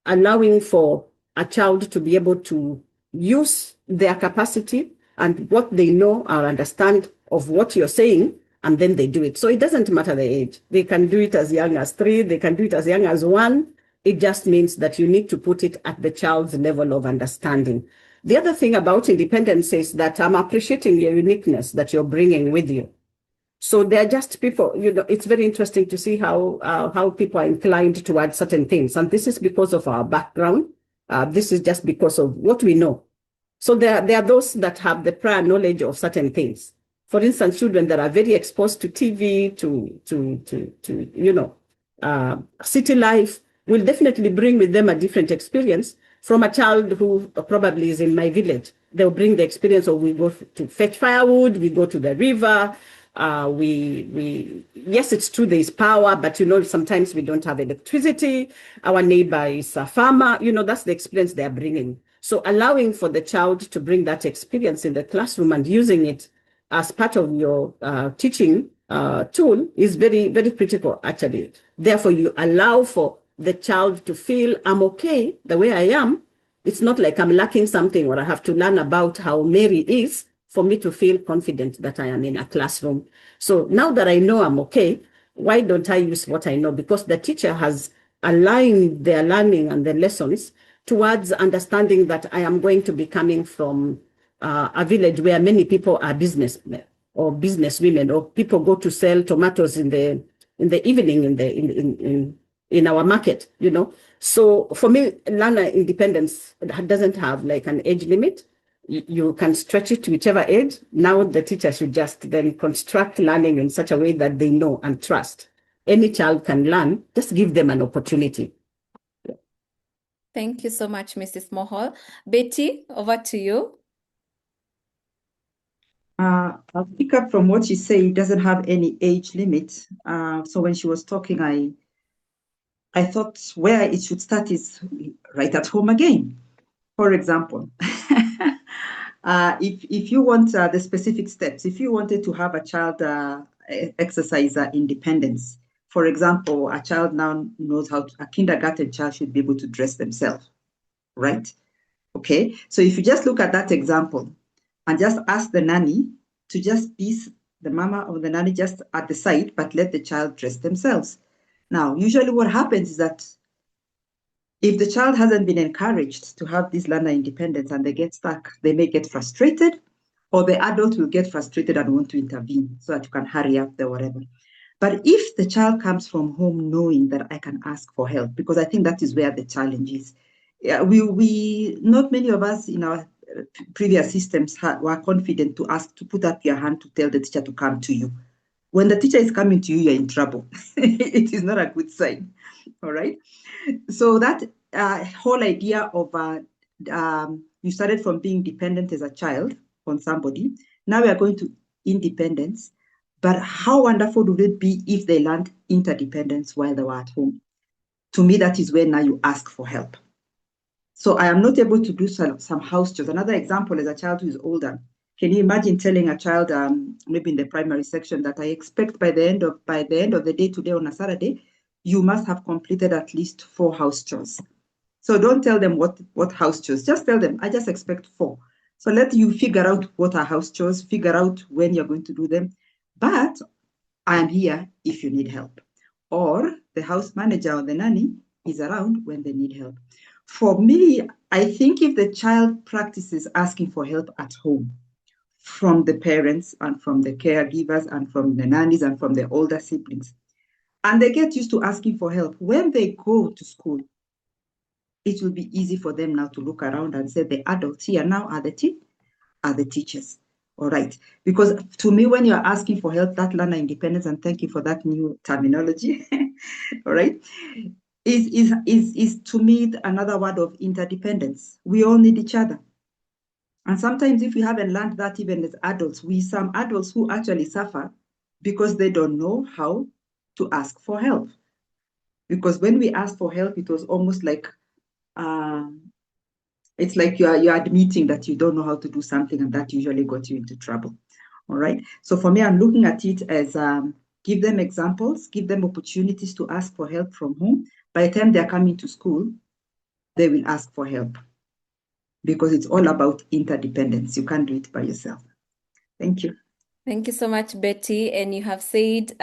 allowing for a child to be able to use their capacity and what they know or understand of what you're saying, and then they do it. So it doesn't matter the age. They can do it as young as 3, they can do it as young as 1. It just means that you need to put it at the child's level of understanding. The other thing about independence is that I'm appreciating your uniqueness that you're bringing with you. So they're just people, it's very interesting to see how people are inclined towards certain things. And this is because of our background. This is just because of what we know. So there are those that have the prior knowledge of certain things. For instance, children that are very exposed to TV, city life will definitely bring with them a different experience from a child who probably is in my village. They'll bring the experience of, we go to fetch firewood, we go to the river, yes, it's true there is power, but sometimes we don't have electricity. Our neighbor is a farmer. That's the experience they are bringing. So allowing for the child to bring that experience in the classroom and using it as part of your teaching tool is very, very critical, actually. Therefore, you allow for the child to feel, I'm okay the way I am. It's not like I'm lacking something or I have to learn about how Mary is for me to feel confident that I am in a classroom. So now that I know I'm okay, why don't I use what I know? Because the teacher has aligned their learning and the lessons towards understanding that I am going to be coming from a village where many people are businessmen or businesswomen, or people go to sell tomatoes in the evening in our market, So for me, learner independence doesn't have like an age limit. You can stretch it to whichever age. Now the teacher should just then construct learning in such a way that they know and trust. Any child can learn, just give them an opportunity. Thank you so much, Mrs. Mohol. Betty, over to you. I'll pick up from what she said. It doesn't have any age limit. So when she was talking, I thought where it should start is right at home again. For example, if you want the specific steps, if you wanted to have a child exercise independence, for example, a child now knows a kindergarten child should be able to dress themselves, right? Okay, so if you just look at that example and just ask the nanny to just be the mama or the nanny just at the side, but let the child dress themselves. Now, usually what happens is that if the child hasn't been encouraged to have this learner independence and they get stuck, they may get frustrated, or the adult will get frustrated and want to intervene so that you can hurry up the whatever. But if the child comes from home knowing that I can ask for help, because I think that is where the challenge is. Yeah, we not many of us in our previous systems were confident to ask, to put up your hand to tell the teacher to come to you. When the teacher is coming to you, you're in trouble. It is not a good sign. All right. So that whole idea of you started from being dependent as a child on somebody. Now we are going to independence. But how wonderful would it be if they learned interdependence while they were at home? To me, that is where now you ask for help. So I am not able to do some house chores. Another example is a child who is older. Can you imagine telling a child, maybe in the primary section, that I expect by the end of the day today on a Saturday, you must have completed at least 4 house chores. So don't tell them what house chores. Just tell them, I just expect 4. So let you figure out what are house chores, figure out when you're going to do them. But I am here if you need help. Or the house manager or the nanny is around when they need help. For me, I think if the child practices asking for help at home from the parents and from the caregivers and from the nannies and from the older siblings, and they get used to asking for help, when they go to school, it will be easy for them now to look around and say, the adults here now are the teachers. All right. Because to me, when you're asking for help, that learner independence, and thank you for that new terminology, all right, is to me another word of interdependence. We all need each other. And sometimes if we haven't learned that even as adults, some adults who actually suffer because they don't know how to ask for help. Because when we asked for help, it was almost like it's like you're admitting that you don't know how to do something, and that usually got you into trouble. All right. So for me, I'm looking at it as give them examples, give them opportunities to ask for help from home. By the time they're coming to school, they will ask for help, because it's all about interdependence. You can't do it by yourself. Thank you. Thank you so much, Betty. And you have said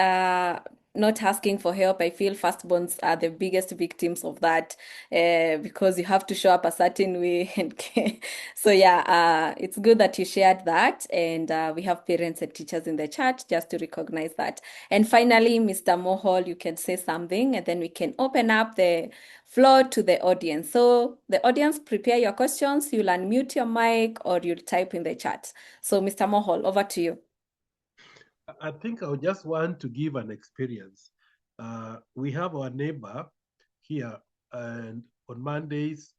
not asking for help. I feel firstborns are the biggest victims of that because you have to show up a certain way. So yeah, it's good that you shared that. And we have parents and teachers in the chat just to recognize that. And finally, Mr. Mohol, you can say something and then we can open up the floor to the audience. So the audience, prepare your questions. You'll unmute your mic or you'll type in the chat. So Mr. Mohol, over to you. I think I just want to give an experience. We have our neighbor here, and on Mondays,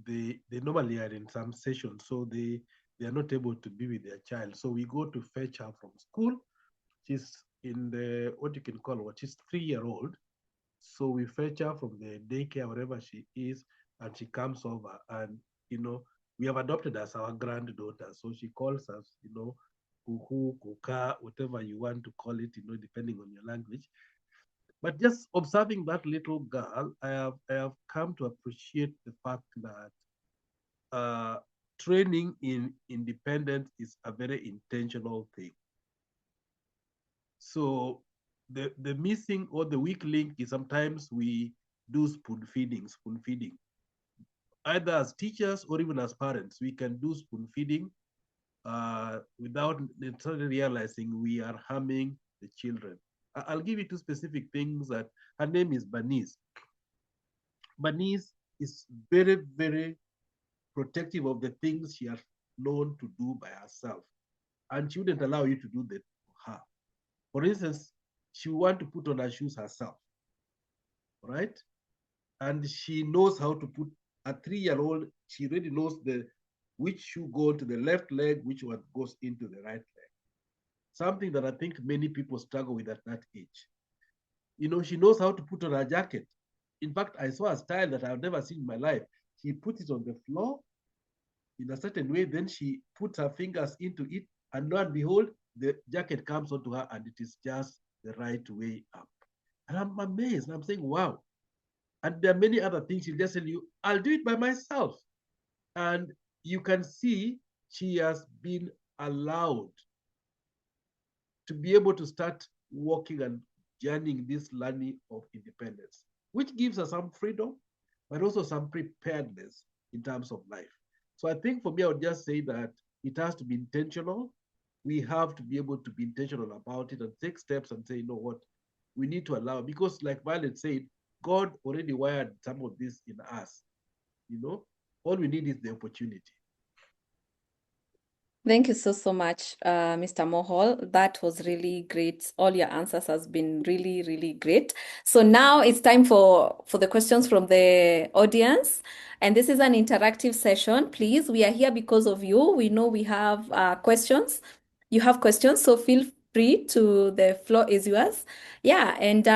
they normally are in some session, so they are not able to be with their child. So we go to fetch her from school. She's in the, what you can call, what, she's 3-year-old. So we fetch her from the daycare, wherever she is, and she comes over. And, we have adopted as our granddaughter. So she calls us, kuku, kuka, whatever you want to call it, depending on your language. But just observing that little girl, I have come to appreciate the fact that training in independence is a very intentional thing. So the missing or the weak link is sometimes we do spoon feeding. Either as teachers or even as parents, we can do spoon feeding without necessarily realizing we are harming the children. I'll give you 2 specific things. That her name is Bernice. Bernice is very, very protective of the things she has known to do by herself. And she wouldn't allow you to do that for her. For instance, she would want to put on her shoes herself, right? And she knows how to put, a 3-year-old, she already knows which shoe goes to the left leg, which one goes into the right leg. Something that I think many people struggle with at that age. She knows how to put on her jacket. In fact, I saw a style that I've never seen in my life. She puts it on the floor in a certain way, then she puts her fingers into it, and lo and behold, the jacket comes onto her, and it is just the right way up. And I'm amazed. I'm saying, wow. And there are many other things. She'll just tell you, I'll do it by myself. And you can see she has been allowed to be able to start walking and journeying this learning of independence, which gives her some freedom, but also some preparedness in terms of life. So I think for me, I would just say that It has to be intentional. We have to be able to be intentional about it and take steps and say, you know what, we need to allow, because like Violet said, God already wired some of this in us. All we need is the opportunity. Thank you so much, Mr. Mohol. That was really great. All your answers has been really, really great. So now it's time for the questions from the audience. And this is an interactive session. Please, we are here because of you. We know we have questions. You have questions, so feel free to, the floor is yours. Yeah, and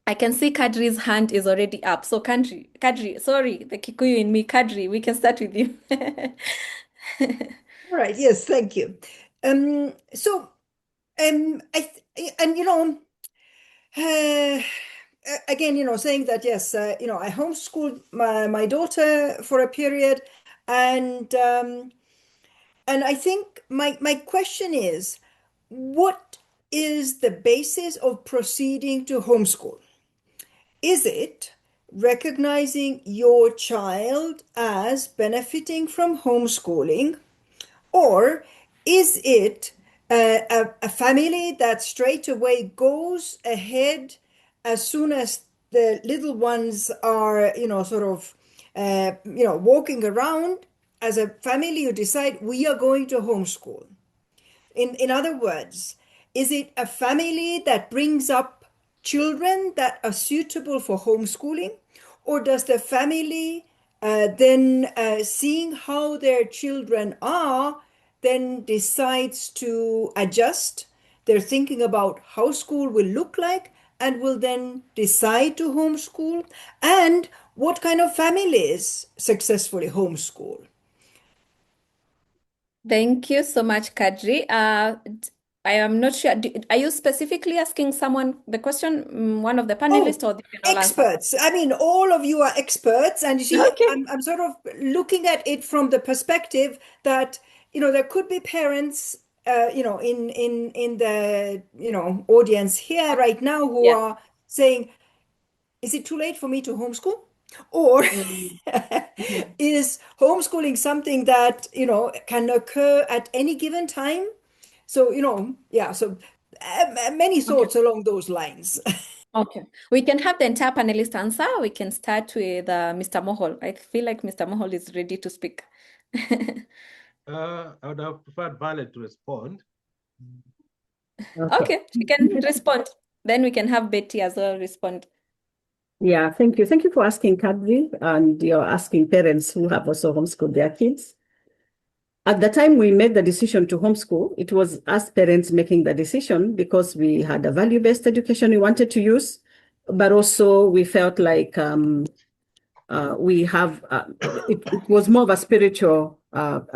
I can see Kadri's hand is already up. So Kadri, sorry, the Kikuyu in me, Kadri, we can start with you. All right. Yes. Thank you. So, and again, saying that, yes, I homeschooled my daughter for a period, and I think my question is, what is the basis of proceeding to homeschool? Is it recognizing your child as benefiting from homeschooling? Or is it a family that straight away goes ahead as soon as the little ones are, sort of, walking around? As a family, you decide we are going to homeschool. In other words, is it a family that brings up children that are suitable for homeschooling? Or does the family then, seeing how their children are, then decides to adjust? They're thinking about how school will look like and will then decide to homeschool. And what kind of families successfully homeschool? Thank you so much, Kadri. I am not sure. Are you specifically asking someone the question, one of the panelists, Oh, or they can all answer? experts. I mean, all of you are experts. And you see, Okay. I'm sort of looking at it from the perspective that, there could be parents, in the, audience here right now who Yeah. are saying, is it too late for me to homeschool? Or Mm. is homeschooling something that, can occur at any given time? So, yeah, so many Okay. thoughts along those lines. Okay. We can have the entire panelist answer. We can start with Mr. Mohol. I feel like Mr. Mohol is ready to speak. I would have preferred Violet to respond. Okay. Okay, she can respond. Then we can have Betty as well respond. Yeah, thank you. Thank you for asking, Kadri, and you're asking parents who have also homeschooled their kids. At the time we made the decision to homeschool, it was us parents making the decision because we had a value-based education we wanted to use, but also we felt like it was more of a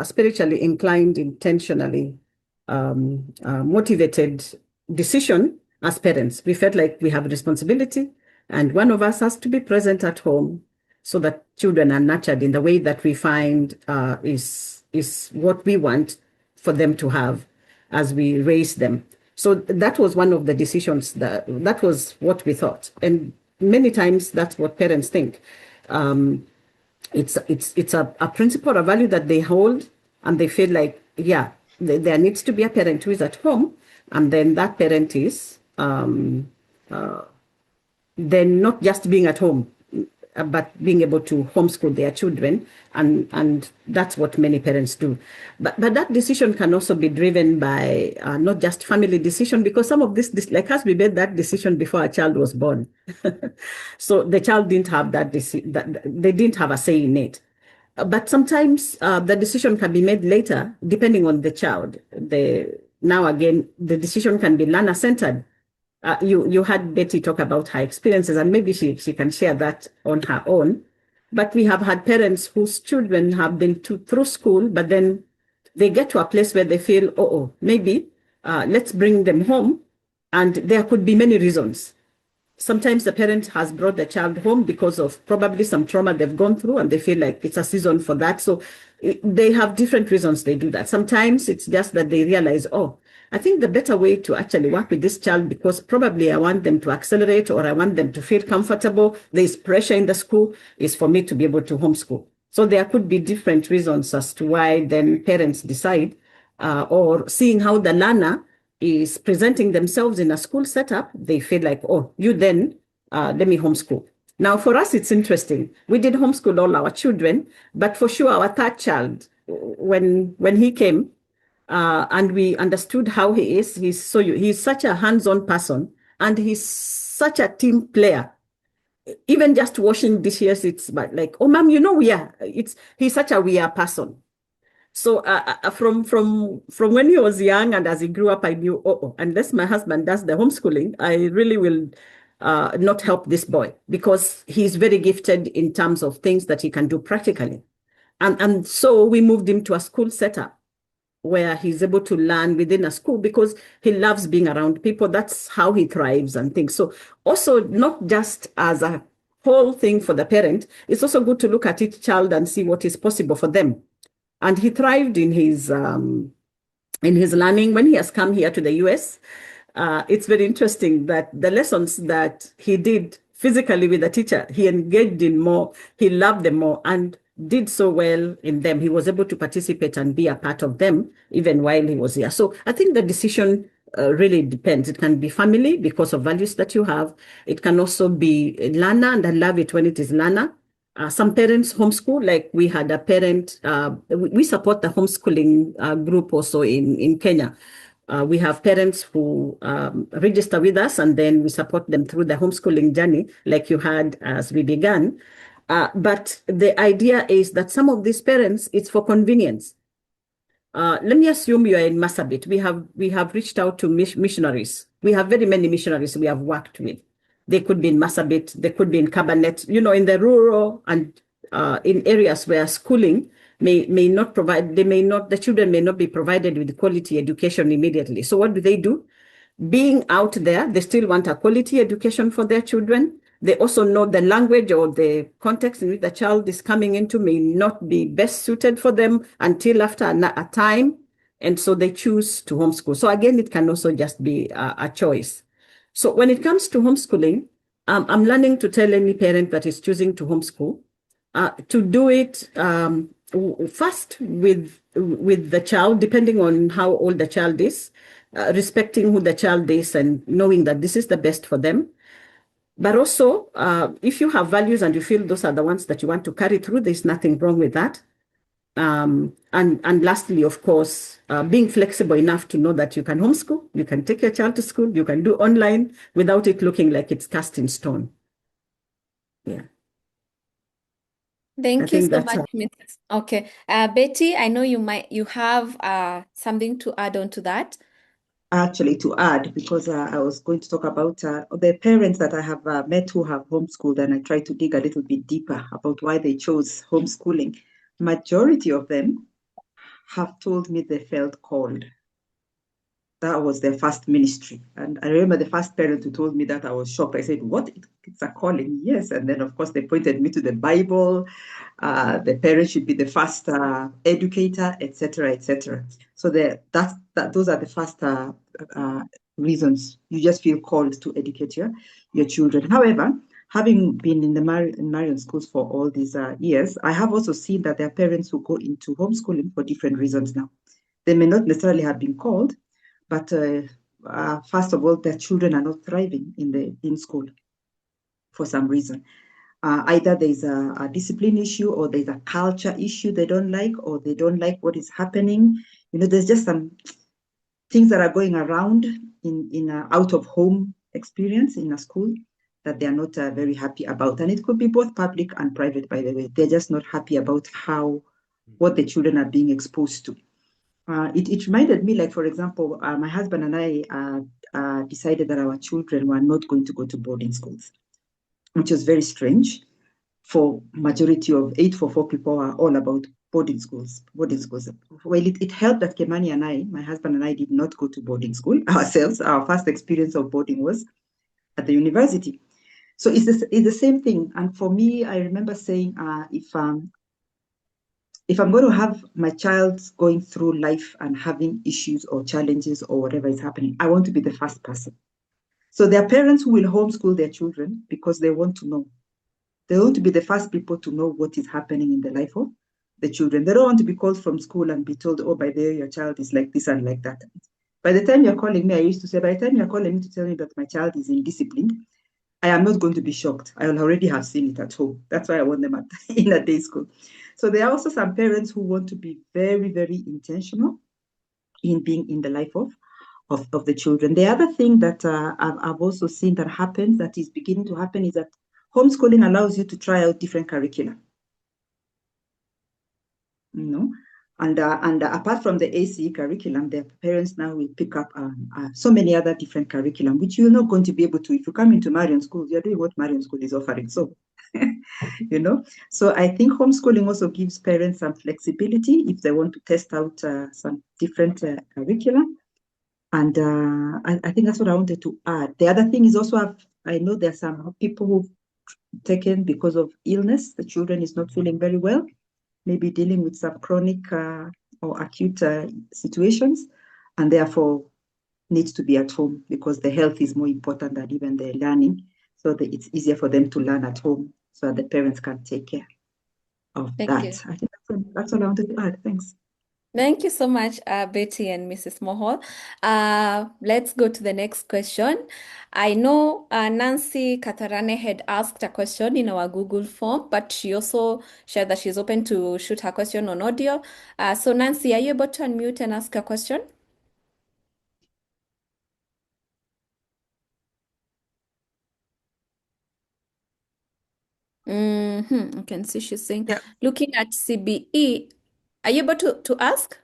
spiritually inclined, intentionally motivated decision as parents. We felt like we have a responsibility, and one of us has to be present at home so that children are nurtured in the way that we find is what we want for them to have as we raise them. So that was one of the decisions that was what we thought. And many times that's what parents think. It's a principle, a value that they hold, and they feel like, yeah, there needs to be a parent who is at home, and then that parent is then not just being at home, but being able to homeschool their children, and that's what many parents do. But that decision can also be driven by not just family decision, because some of this like us, we made that decision before a child was born, so the child didn't have that they didn't have a say in it. But sometimes the decision can be made later, depending on the child. Now again, the decision can be learner centered. You had Betty talk about her experiences, and maybe she can share that on her own. But we have had parents whose children have been through school, but then they get to a place where they feel, maybe let's bring them home. And there could be many reasons. Sometimes the parent has brought the child home because of probably some trauma they've gone through, and they feel like it's a season for that. So they have different reasons they do that. Sometimes it's just that they realize, I think the better way to actually work with this child, because probably I want them to accelerate or I want them to feel comfortable, there's pressure in the school, is for me to be able to homeschool. So there could be different reasons as to why then parents decide, or seeing how the learner is presenting themselves in a school setup, they feel like, oh, you then, let me homeschool. Now, for us, it's interesting. We did homeschool all our children, but for sure, our third child, when he came, and we understood how he is, he's such a hands-on person, and he's such a team player. Even just washing dishes, it's like, oh, mom, he's such a we are person. So from when he was young and as he grew up, I knew, unless my husband does the homeschooling, I really will not help this boy, because he's very gifted in terms of things that he can do practically. And so we moved him to a school setup where he's able to learn within a school, because he loves being around people. That's how he thrives and things. So also, not just as a whole thing for the parent, it's also good to look at each child and see what is possible for them. And he thrived in his learning when he has come here to the US. It's very interesting that the lessons that he did physically with the teacher, he engaged in more, he loved them more, and did so well in them. He was able to participate and be a part of them even while he was here. So I think the decision really depends. It can be family because of values that you have. It can also be learner, and I love it when it is learner. Some parents homeschool, like we had a parent, we support the homeschooling group also in Kenya. We have parents who register with us, and then we support them through the homeschooling journey, like you had as we began. But the idea is that some of these parents, it's for convenience. Let me assume you are in Marsabit. We have reached out to missionaries. We have very many missionaries we have worked with. They could be in Marsabit, they could be in Cabernet, in the rural and in areas where schooling may not provide, the children may not be provided with quality education immediately. So what do? Being out there, they still want a quality education for their children. They also know the language or the context in which the child is coming into may not be best suited for them until after a time. And so they choose to homeschool. So again, it can also just be a choice. So when it comes to homeschooling, I'm learning to tell any parent that is choosing to homeschool to do it first with the child, depending on how old the child is, respecting who the child is and knowing that this is the best for them. But also, if you have values and you feel those are the ones that you want to carry through, there's nothing wrong with that. And lastly, of course, being flexible enough to know that you can homeschool, you can take your child to school, you can do online without it looking like it's cast in stone. Yeah. Thank you think so that's much, Mrs. Okay. Betty, I know you have something to add on to that. Actually, to add, because I was going to talk about the parents that I have met who have homeschooled, and I try to dig a little bit deeper about why they chose homeschooling. Majority of them have told me they felt called. That was their first ministry. And I remember the first parent who told me that, I was shocked. I said, what? It's a calling? Yes. And then, of course, they pointed me to the Bible. The parent should be the first educator, etc., etc. So those are the first reasons. You just feel called to educate your children. However, having been in the Marian schools for all these years, I have also seen that there are parents who go into homeschooling for different reasons now. They may not necessarily have been called, but first of all, their children are not thriving in school for some reason. Either there's a discipline issue, or there's a culture issue they don't like, or they don't like what is happening. There's just some things that are going around in out of home experience in a school that they are not very happy about. And it could be both public and private, by the way. They're just not happy about what the children are being exposed to. It reminded me, like, for example, my husband and I decided that our children were not going to go to boarding schools, which was very strange. For majority of 844 people are all about boarding schools. Well, it helped that Kimani and I, my husband and I, did not go to boarding school ourselves. Our first experience of boarding was at the university. So it's the same thing. And for me, I remember saying, if I'm going to have my child going through life and having issues or challenges or whatever is happening, I want to be the first person. So there are parents who will homeschool their children because they want to know They want to be the first people to know what is happening in the life of the children. They don't want to be called from school and be told, oh, by the way, your child is like this and like that. By the time you're calling me, I used to say, by the time you're calling me to tell me that my child is indisciplined, I am not going to be shocked. I will already have seen it at home. That's why I want them in a day school. So there are also some parents who want to be very, very intentional in being in the life of the children. The other thing that I've also seen that happens, that is beginning to happen, is that homeschooling allows you to try out different curricula. You know, and apart from the ACE curriculum, their parents now will pick up so many other different curriculum, which you're not going to be able to. If you come into Marion School, you're doing what Marion School is offering. So, you know, so I think homeschooling also gives parents some flexibility if they want to test out some different curriculum. And I think that's what I wanted to add. The other thing is also, I know there's some people who've taken because of illness. The children is not feeling very well, maybe dealing with some chronic or acute situations, and therefore needs to be at home because the health is more important than even the learning. So that it's easier for them to learn at home so that the parents can take care of Thank that. you. I think that's all I wanted to add. Thanks. Thank you so much, Betty and Mrs. Mohol. Let's go to the next question. I know Nancy Katharane had asked a question in our Google form, but she also shared that she's open to shoot her question on audio. So Nancy, are you able to unmute and ask a question? I can see she's saying, Yeah. looking at CBE, are you able to ask?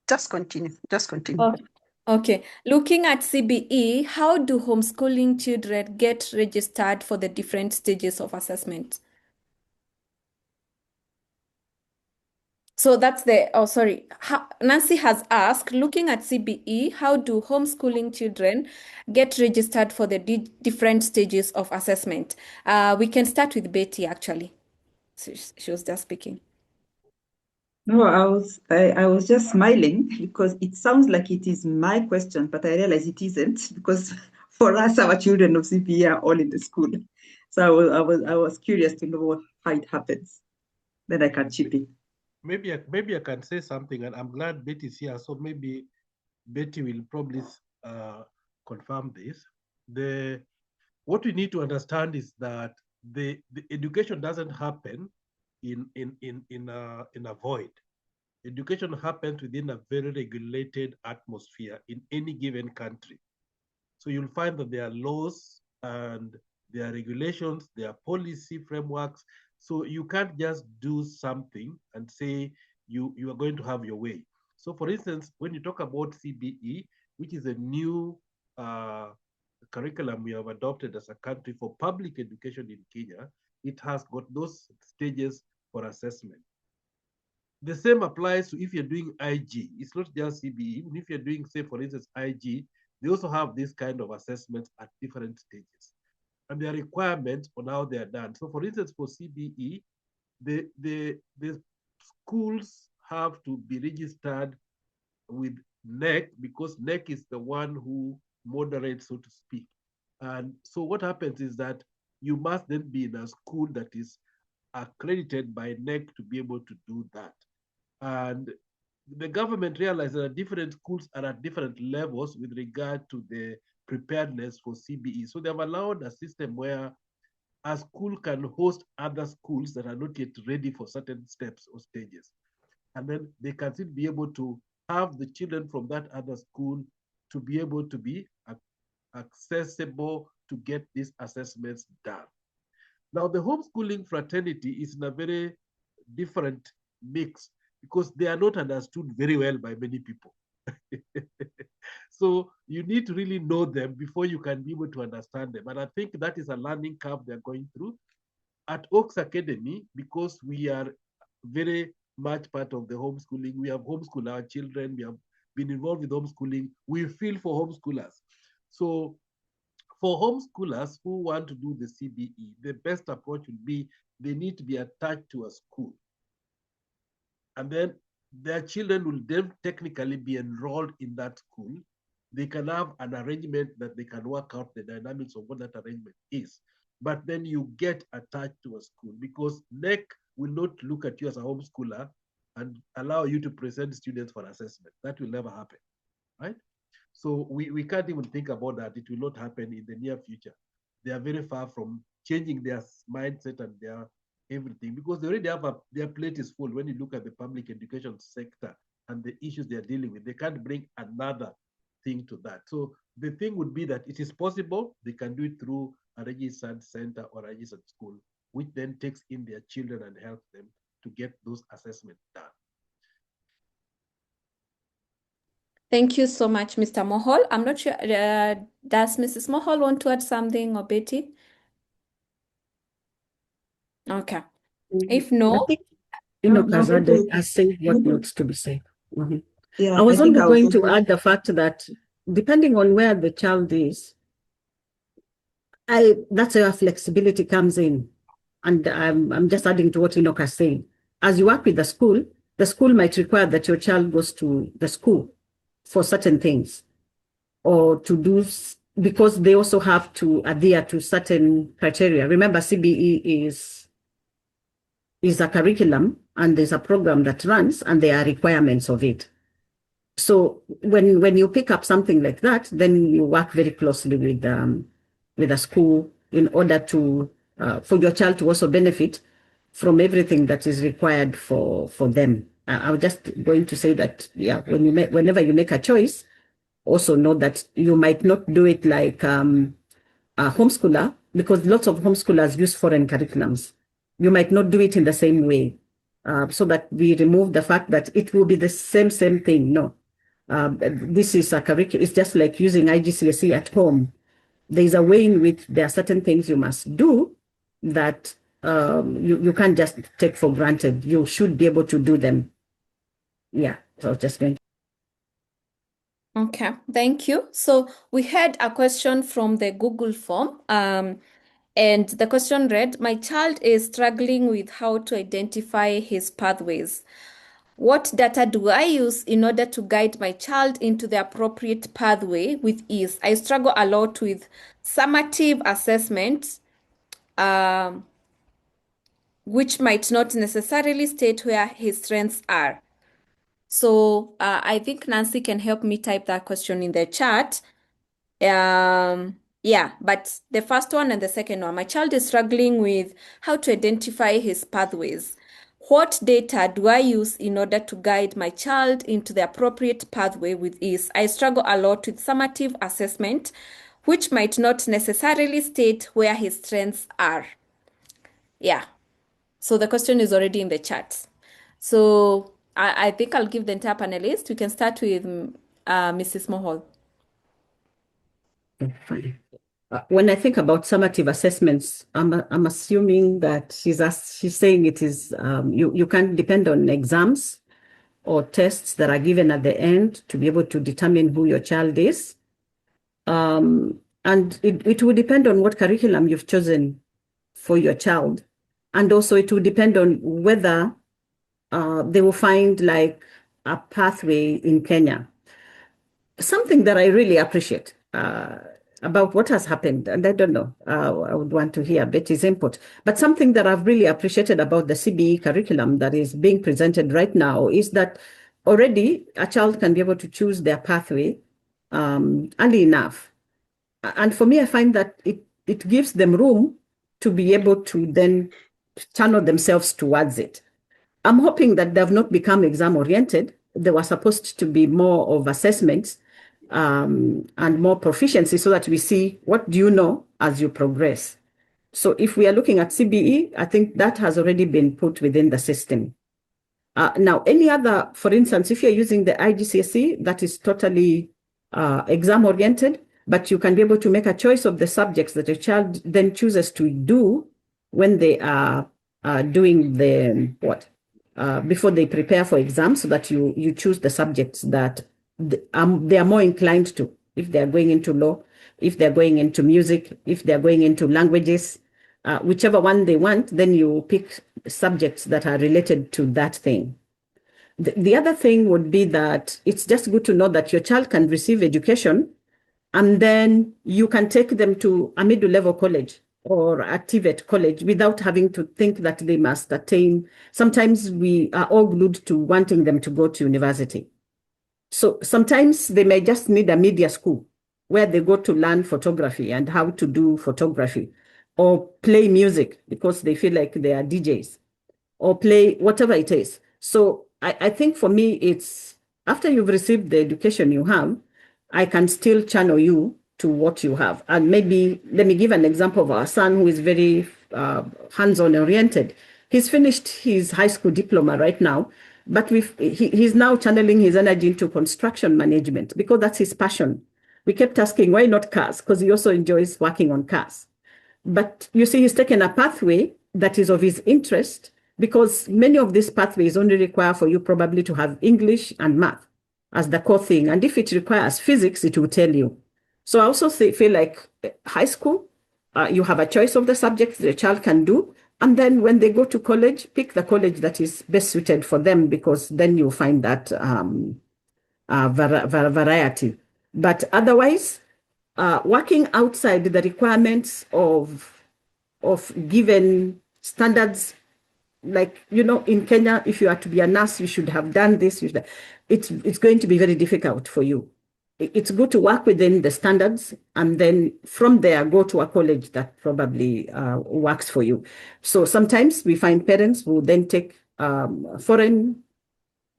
Just continue. Just continue. Okay. Okay. Looking at CBE, how do homeschooling children get registered for the different stages of assessment? So that's sorry. Nancy has asked, looking at CBE, how do homeschooling children get registered for the different stages of assessment? We can start with Betty, actually. So she was just speaking. No, I was just smiling because it sounds like it is my question, but I realize it isn't because for us, our children of CPE are all in the school. So I was curious to know how it happens. Then I can chip in. Maybe I can say something, and I'm glad Betty's here. So maybe Betty will probably confirm this. What we need to understand is that the education doesn't happen in a void. Education happens within a very regulated atmosphere in any given country. So you'll find that there are laws and there are regulations, there are policy frameworks. So you can't just do something and say you are going to have your way. So for instance, when you talk about CBE, which is a new curriculum we have adopted as a country for public education in Kenya, it has got those stages for assessment. The same applies to if you're doing IG. It's not just CBE. Even if you're doing, say, for instance, IG, they also have this kind of assessments at different stages. And there are requirements on how they are done. So for instance, for CBE, the schools have to be registered with NEC because NEC is the one who moderates, so to speak. And so what happens is that you must then be in a school that is accredited by NEC to be able to do that. And the government realized that different schools are at different levels with regard to the preparedness for CBE. So they've allowed a system where a school can host other schools that are not yet ready for certain steps or stages. And then they can still be able to have the children from that other school to be able to be accessible to get these assessments done. Now, the homeschooling fraternity is in a very different mix because they are not understood very well by many people. So you need to really know them before you can be able to understand them. And I think that is a learning curve they're going through. At Oaks Academy, because we are very much part of the homeschooling, we have homeschooled our children, we have been involved with homeschooling, we feel for homeschoolers. So for homeschoolers who want to do the CBE, the best approach would be they need to be attached to a school. And then their children will then technically be enrolled in that school. They can have an arrangement that they can work out the dynamics of what that arrangement is. but then you get attached to a school, because NEC will not look at you as a homeschooler and allow you to present students for assessment. That will never happen, right? So we can't even think about that. It will not happen in the near future. They are very far from changing their mindset and their everything, because they already have their plate is full. When you look at the public education sector and the issues they are dealing with, they can't bring another thing to that. So the thing would be that it is possible they can do it through a registered center or a registered school, which then takes in their children and helps them to get those assessments done. Thank you so much, Mr. Mohol. I'm not sure, does Mrs. Mohol want to add something, or Betty? Okay. If I no, think No, Kazade has said what needs to be said. yeah, I was I think only I was going to also, add the fact that depending on where the child is, that's where flexibility comes in. And I'm just adding to what Enoch has said. As you work with the school might require that your child goes to the school for certain things, or to do, because they also have to adhere to certain criteria. Remember, CBE is a curriculum, and there's a program that runs, and there are requirements of it. So when you pick up something like that, then you work very closely with a school in order to for your child to also benefit from everything that is required for them. I was just going to say that, yeah, whenever you make a choice, also know that you might not do it like a homeschooler, because lots of homeschoolers use foreign curriculums. You might not do it in the same way, so that we remove the fact that it will be the same thing. No, this is a curriculum. It's just like using IGCSE at home. There is a way in which there are certain things you must do that you can't just take for granted. You should be able to do them. Yeah, so I was just going. okay, thank you. So we had a question from the Google form, and the question read, my child is struggling with how to identify his pathways. What data do I use in order to guide my child into the appropriate pathway with ease? I struggle a lot with summative assessment, which might not necessarily state where his strengths are. So I think Nancy can help me type that question in the chat. Yeah, but the first one and the second one, my child is struggling with how to identify his pathways. What data do I use in order to guide my child into the appropriate pathway with ease? I struggle a lot with summative assessment, which might not necessarily state where his strengths are. Yeah, so the question is already in the chat. So I think I'll give the entire panelist. We can start with Mrs. Mohol. Fine. When I think about summative assessments, I'm assuming that she's saying it is you can't depend on exams or tests that are given at the end to be able to determine who your child is. And it will depend on what curriculum you've chosen for your child. And also it will depend on whether they will find like a pathway in Kenya. Something that I really appreciate about what has happened, and I don't know, I would want to hear Betty's input, but something that I've really appreciated about the CBE curriculum that is being presented right now is that already a child can be able to choose their pathway early enough. And for me, I find that it gives them room to be able to then channel themselves towards it. I'm hoping that they've not become exam oriented. They were supposed to be more of assessments and more proficiency, so that we see what do you know as you progress. So if we are looking at CBE, I think that has already been put within the system. Now, any other, for instance, if you're using the IGCSE, that is totally exam oriented, but you can be able to make a choice of the subjects that your child then chooses to do when they are doing the before they prepare for exams, so that you choose the subjects that they are more inclined to. If they're going into law, if they're going into music, if they're going into languages, whichever one they want, then you pick subjects that are related to that thing. The other thing would be that it's just good to know that your child can receive education, and then you can take them to a middle level college or active at college without having to think that they must attain. Sometimes we are all glued to wanting them to go to university. So sometimes they may just need a media school where they go to learn photography and how to do photography, or play music because they feel like they are DJs, or play whatever it is. So I think for me, it's after you've received the education you have, I can still channel you to what you have. And maybe let me give an example of our son who is very hands-on oriented. He's finished his high school diploma right now, but he's now channeling his energy into construction management because that's his passion. We kept asking, why not cars? Because he also enjoys working on cars. But you see, he's taken a pathway that is of his interest, because many of these pathways only require for you probably to have English and math as the core thing. And if it requires physics, it will tell you. So I also feel like high school, you have a choice of the subjects the child can do. And then when they go to college, pick the college that is best suited for them, because then you'll find that variety. But otherwise, working outside the requirements of given standards, like, in Kenya, if you are to be a nurse, you should have done this. It's going to be very difficult for you. It's good to work within the standards, and then from there, go to a college that probably works for you. So sometimes we find parents who then take foreign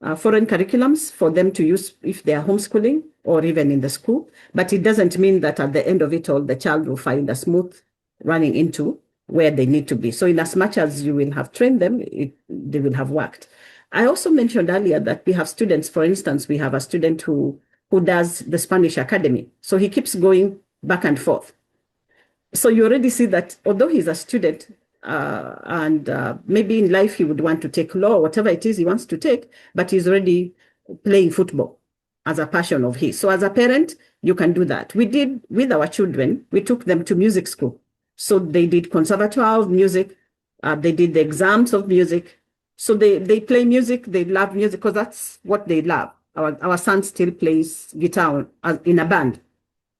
curriculums for them to use if they are homeschooling or even in the school. But it doesn't mean that at the end of it all, the child will find a smooth running into where they need to be. So in as much as you will have trained them, they will have worked. I also mentioned earlier that we have students. For instance, we have a student who does the Spanish Academy. So he keeps going back and forth. So you already see that although he's a student, and maybe in life he would want to take law, whatever it is he wants to take, but he's already playing football as a passion of his. So as a parent, you can do that. We did with our children, we took them to music school. So they did conservatoire of music, they did the exams of music. So they play music, they love music because that's what they love. Our son still plays guitar in a band.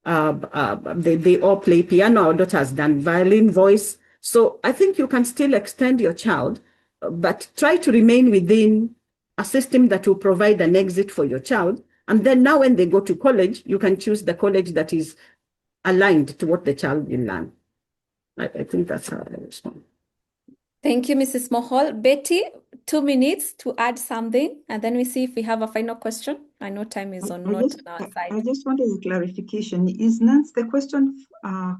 They all play piano. Our daughter has done violin, voice. So I think you can still extend your child, but try to remain within a system that will provide an exit for your child. And then now when they go to college, you can choose the college that is aligned to what the child will learn. I think that's how I respond. Thank you, Mrs. Mohol. Betty, 2 minutes to add something, and then we see if we have a final question. I know time is not on our side. I just wanted a clarification. Is Nance the question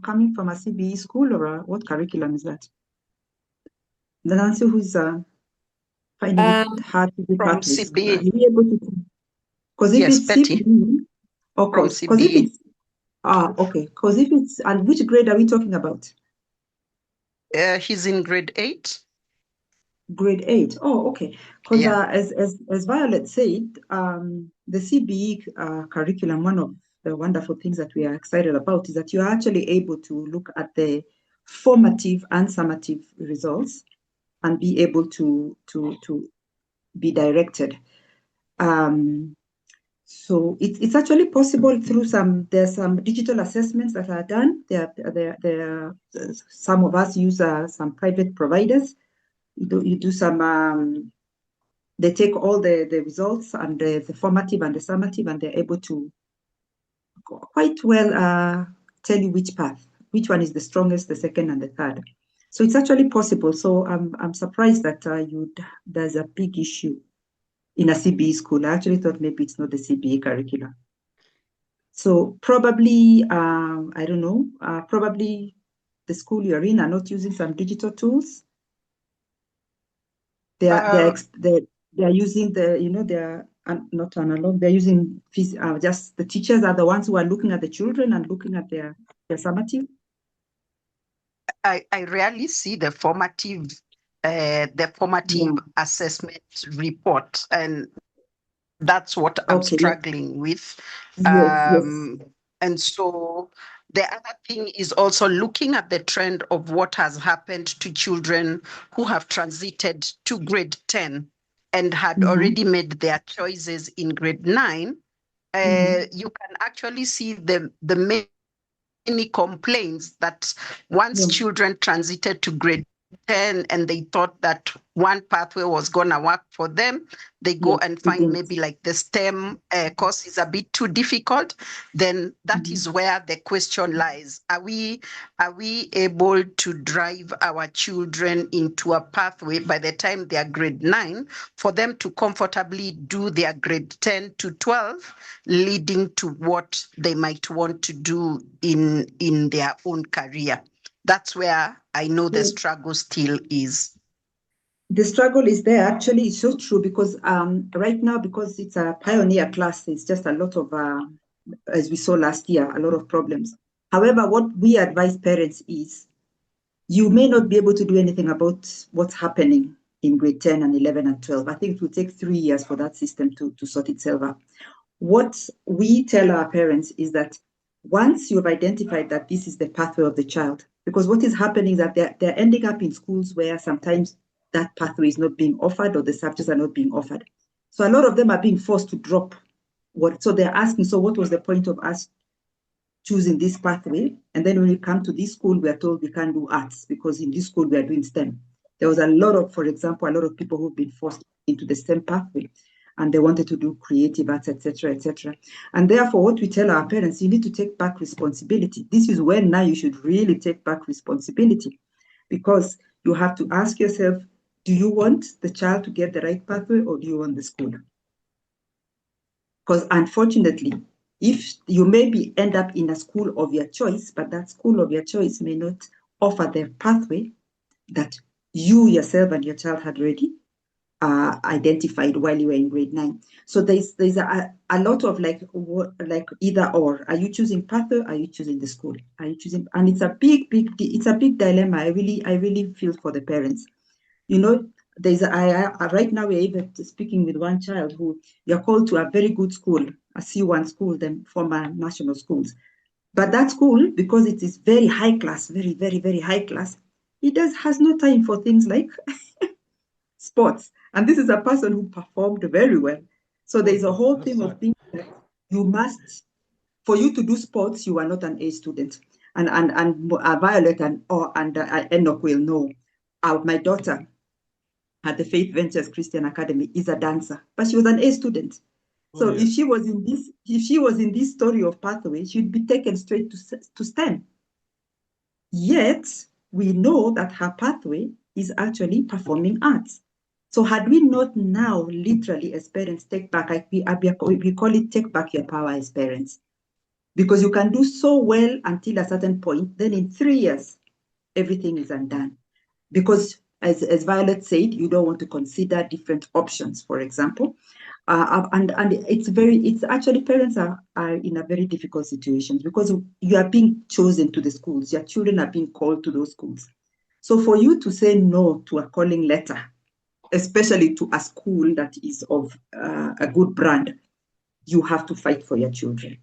coming from a CBE school, or what curriculum is that? The Nancy who's finding it hard to do From partly. CBE. Are you able to? Because if Yes, it's Betty. CBE, From because if CBE. it's okay. Because if it's, and which grade are we talking about? He's in grade 8. Grade 8. Oh, okay. Because Yeah. as Violet said, the CBE curriculum, one of the wonderful things that we are excited about is that you are actually able to look at the formative and summative results and be able to be directed. So it's actually possible through there's some digital assessments that are done. Some of us use some private providers. You do some, they take all the results and the formative and the summative, and they're able to quite well tell you which one is the strongest, the second and the third. So it's actually possible. So I'm surprised that there's a big issue in a CBE school. I actually thought maybe it's not the CBE curriculum. So probably, I don't know, probably the school you're in are not using some digital tools. They're using they're not analog. They're using just the teachers are the ones who are looking at the children and looking at their summative. I rarely see the formative assessment report, and that's what I'm struggling with. Yes. And so the other thing is also looking at the trend of what has happened to children who have transited to grade 10 and had already made their choices in grade 9. You can actually see the main many complaints that once children transited to grade 10 and they thought that one pathway was going to work for them, they go and find maybe like the STEM course is a bit too difficult, then that is where the question lies. Are we able to drive our children into a pathway by the time they are grade 9 for them to comfortably do their grade 10 to 12, leading to what they might want to do in their own career? That's where I know the struggle still is. The struggle is there. Actually, it's so true, because right now, because it's a pioneer class, it's just a lot of, as we saw last year, a lot of problems. However, what we advise parents is, you may not be able to do anything about what's happening in grade 10 and 11 and 12. I think it will take 3 years for that system to sort itself out. What we tell our parents is that once you've identified that this is the pathway of the child, because what is happening is that they're ending up in schools where sometimes that pathway is not being offered, or the subjects are not being offered. So a lot of them are being forced to drop so they're asking, so what was the point of us choosing this pathway? And then when we come to this school, we are told we can't do arts because in this school we are doing STEM. There was a lot of, for example, a lot of people who've been forced into the STEM pathway, and they wanted to do creative arts, etc., etc. And therefore, what we tell our parents, you need to take back responsibility. This is when now you should really take back responsibility, because you have to ask yourself, do you want the child to get the right pathway, or do you want the school? Because unfortunately, if you maybe end up in a school of your choice, but that school of your choice may not offer the pathway that you yourself and your child had already identified while you were in grade 9. So there's a lot of like either or. Are you choosing pathway? Are you choosing the school? Are you choosing? And it's a big dilemma. I really feel for the parents. You know, right now we're even speaking with one child who you're called to a very good school, a C1 school, then former national schools. But that school, because it is very high class, very, very, very high class, has no time for things like sports. And this is a person who performed very well. So there's a whole thing of things that you must, for you to do sports, you are not an A student. And Violet and Enoch will know. My daughter at the Faith Ventures Christian Academy is a dancer, but she was an A student. So if she was in this story of pathway, she'd be taken straight to STEM. Yet we know that her pathway is actually performing arts. So had we not now literally as parents take back, we call it take back your power as parents, because you can do so well until a certain point, then in 3 years, everything is undone. Because as Violet said, you don't want to consider different options, for example. And it's actually parents are in a very difficult situation, because you are being chosen to the schools. Your children are being called to those schools. So for you to say no to a calling letter, especially to a school that is of a good brand, you have to fight for your children.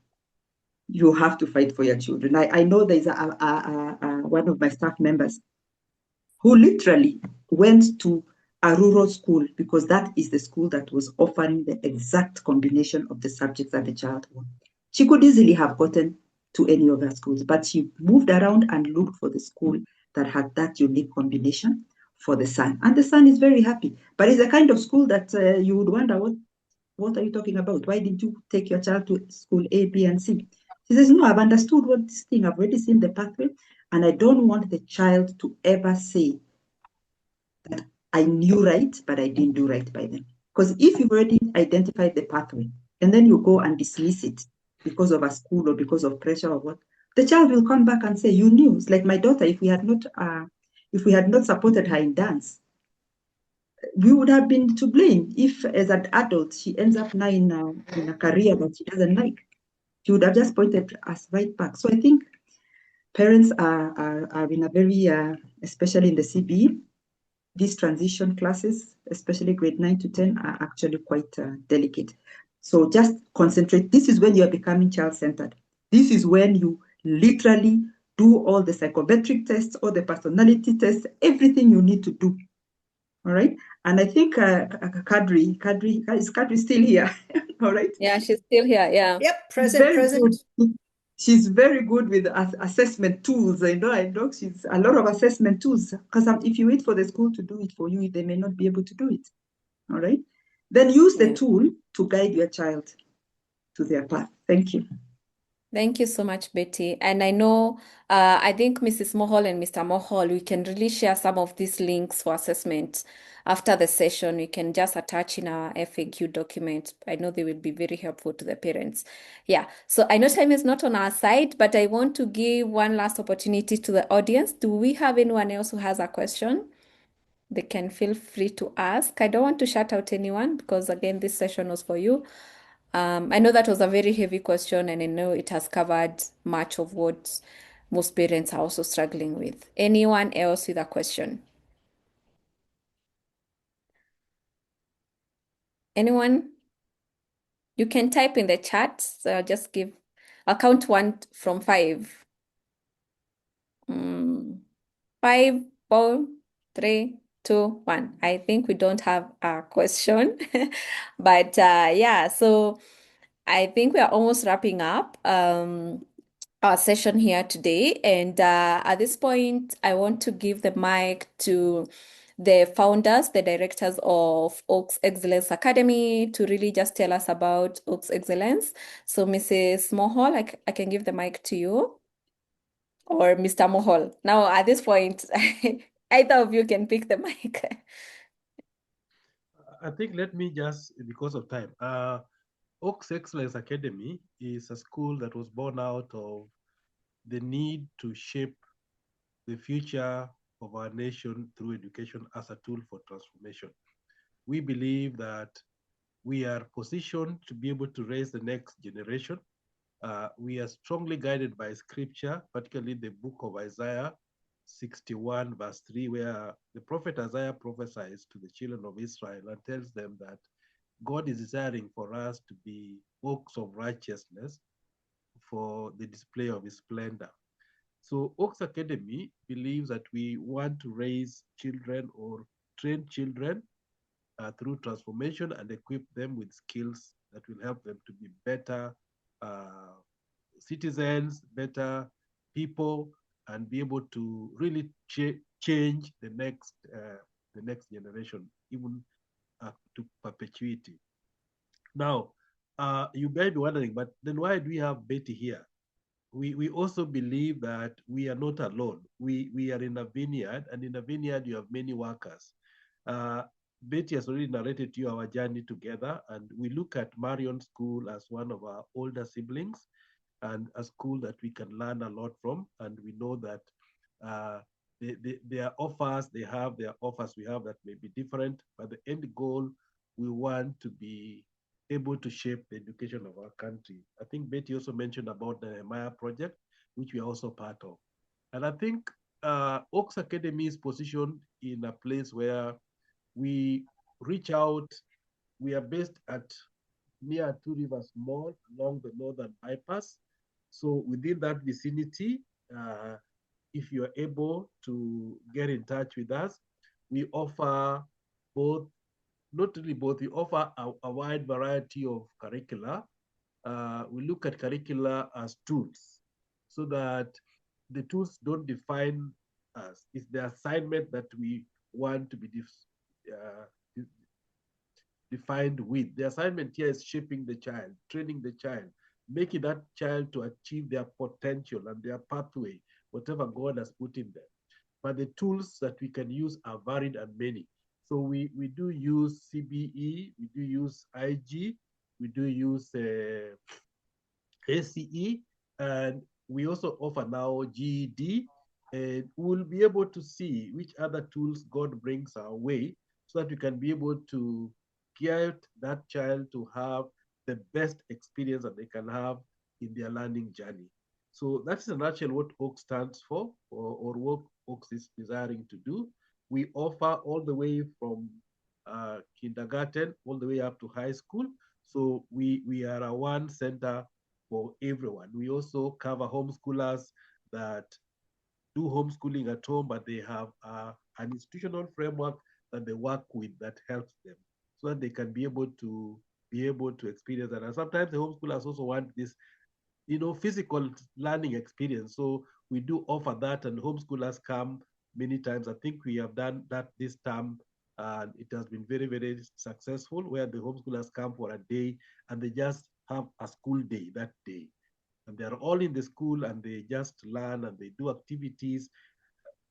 You have to fight for your children. I know there's one of my staff members who literally went to a rural school because that is the school that was offering the exact combination of the subjects that the child wanted. She could easily have gotten to any of her schools, but she moved around and looked for the school that had that unique combination for the son. And the son is very happy. But it's the kind of school that you would wonder, what are you talking about? Why didn't you take your child to school A, B, and C? She says, no, I've understood what this thing, I've already seen the pathway, and I don't want the child to ever say that I knew right, but I didn't do right by them. Because if you've already identified the pathway, and then you go and dismiss it because of a school or because of pressure or what, the child will come back and say, you knew. It's like my daughter, if we had not supported her in dance, we would have been to blame. If as an adult, she ends up now in a career that she doesn't like, she would have just pointed us right back. So I think parents are in a very, especially in the CBE, these transition classes, especially grade 9 to 10, are actually quite delicate. So just concentrate. This is when you are becoming child-centered. This is when you literally do all the psychometric tests, all the personality tests, everything you need to do. All right. And I think Kadri, is Kadri still here? All right. Yeah, she's still here. Yeah. Yep, present, Very present. good. she's very good with assessment tools. I know she's a lot of assessment tools, because if you wait for the school to do it for you, they may not be able to do it. All right. Then use the tool to guide your child to their path. Thank you. Thank you so much, Betty. And I know, I think Mrs. Mohol and Mr. Mohol, we can really share some of these links for assessment after the session. We can just attach in our FAQ document. I know they will be very helpful to the parents. Yeah. So I know time is not on our side, but I want to give one last opportunity to the audience. Do we have anyone else who has a question? They can feel free to ask. I don't want to shut out anyone because, again, this session was for you. I know that was a very heavy question, and I know it has covered much of what most parents are also struggling with. Anyone else with a question? Anyone? You can type in the chat. So I'll count 1 from 5. 5, 4, 3, 2, 1. I think we don't have a question, but yeah, so I think we are almost wrapping up our session here today. And at this point, I want to give the mic to the founders, the directors of Oaks Excellence Academy, to really just tell us about Oaks Excellence. So, Mrs. Mohol, I can give the mic to you, or Mr. Mohol. Now, at this point, either of you can pick the mic. I think let me just, because of time, Oaks Excellence Academy is a school that was born out of the need to shape the future of our nation through education as a tool for transformation. We believe that we are positioned to be able to raise the next generation. We are strongly guided by scripture, particularly the book of Isaiah 61, verse 3, where the prophet Isaiah prophesies to the children of Israel and tells them that God is desiring for us to be oaks of righteousness for the display of his splendor. So Oaks Academy believes that we want to raise children or train children through transformation and equip them with skills that will help them to be better citizens, better people, and be able to really change the next generation, even to perpetuity. Now, you may be wondering, but then why do we have Betty here? We also believe that we are not alone. We are in a vineyard, and in a vineyard you have many workers. Betty has already narrated to you our journey together, and we look at Marion School as one of our older siblings and a school that we can learn a lot from. And we know that their offers, they have their offers we have that may be different, but the end goal, we want to be able to shape the education of our country. I think Betty also mentioned about the Nehemiah project, which we are also part of. And I think Oaks Academy is positioned in a place where we reach out. We are based at near Two Rivers Mall along the Northern Bypass. So within that vicinity, if you are able to get in touch with us, we offer both, not really both, we offer a wide variety of curricula. We look at curricula as tools so that the tools don't define us. It's the assignment that we want to be defined with. The assignment here is shaping the child, training the child, making that child to achieve their potential and their pathway, whatever God has put in them. But the tools that we can use are varied and many. So we do use CBE, we do use IG, we do use ACE, and we also offer now GED, and we'll be able to see which other tools God brings our way so that we can be able to guide that child to have the best experience that they can have in their learning journey. So that's in a nutshell what Oaks stands for, or what Oaks is desiring to do. We offer all the way from kindergarten all the way up to high school. So we are a one center for everyone. We also cover homeschoolers that do homeschooling at home, but they have an institutional framework that they work with that helps them so that they can be able to experience that. And sometimes the homeschoolers also want this physical learning experience. So we do offer that, and homeschoolers come many times. I think we have done that this term, and it has been very, very successful, where the homeschoolers come for a day and they just have a school day that day. And they're all in the school and they just learn and they do activities.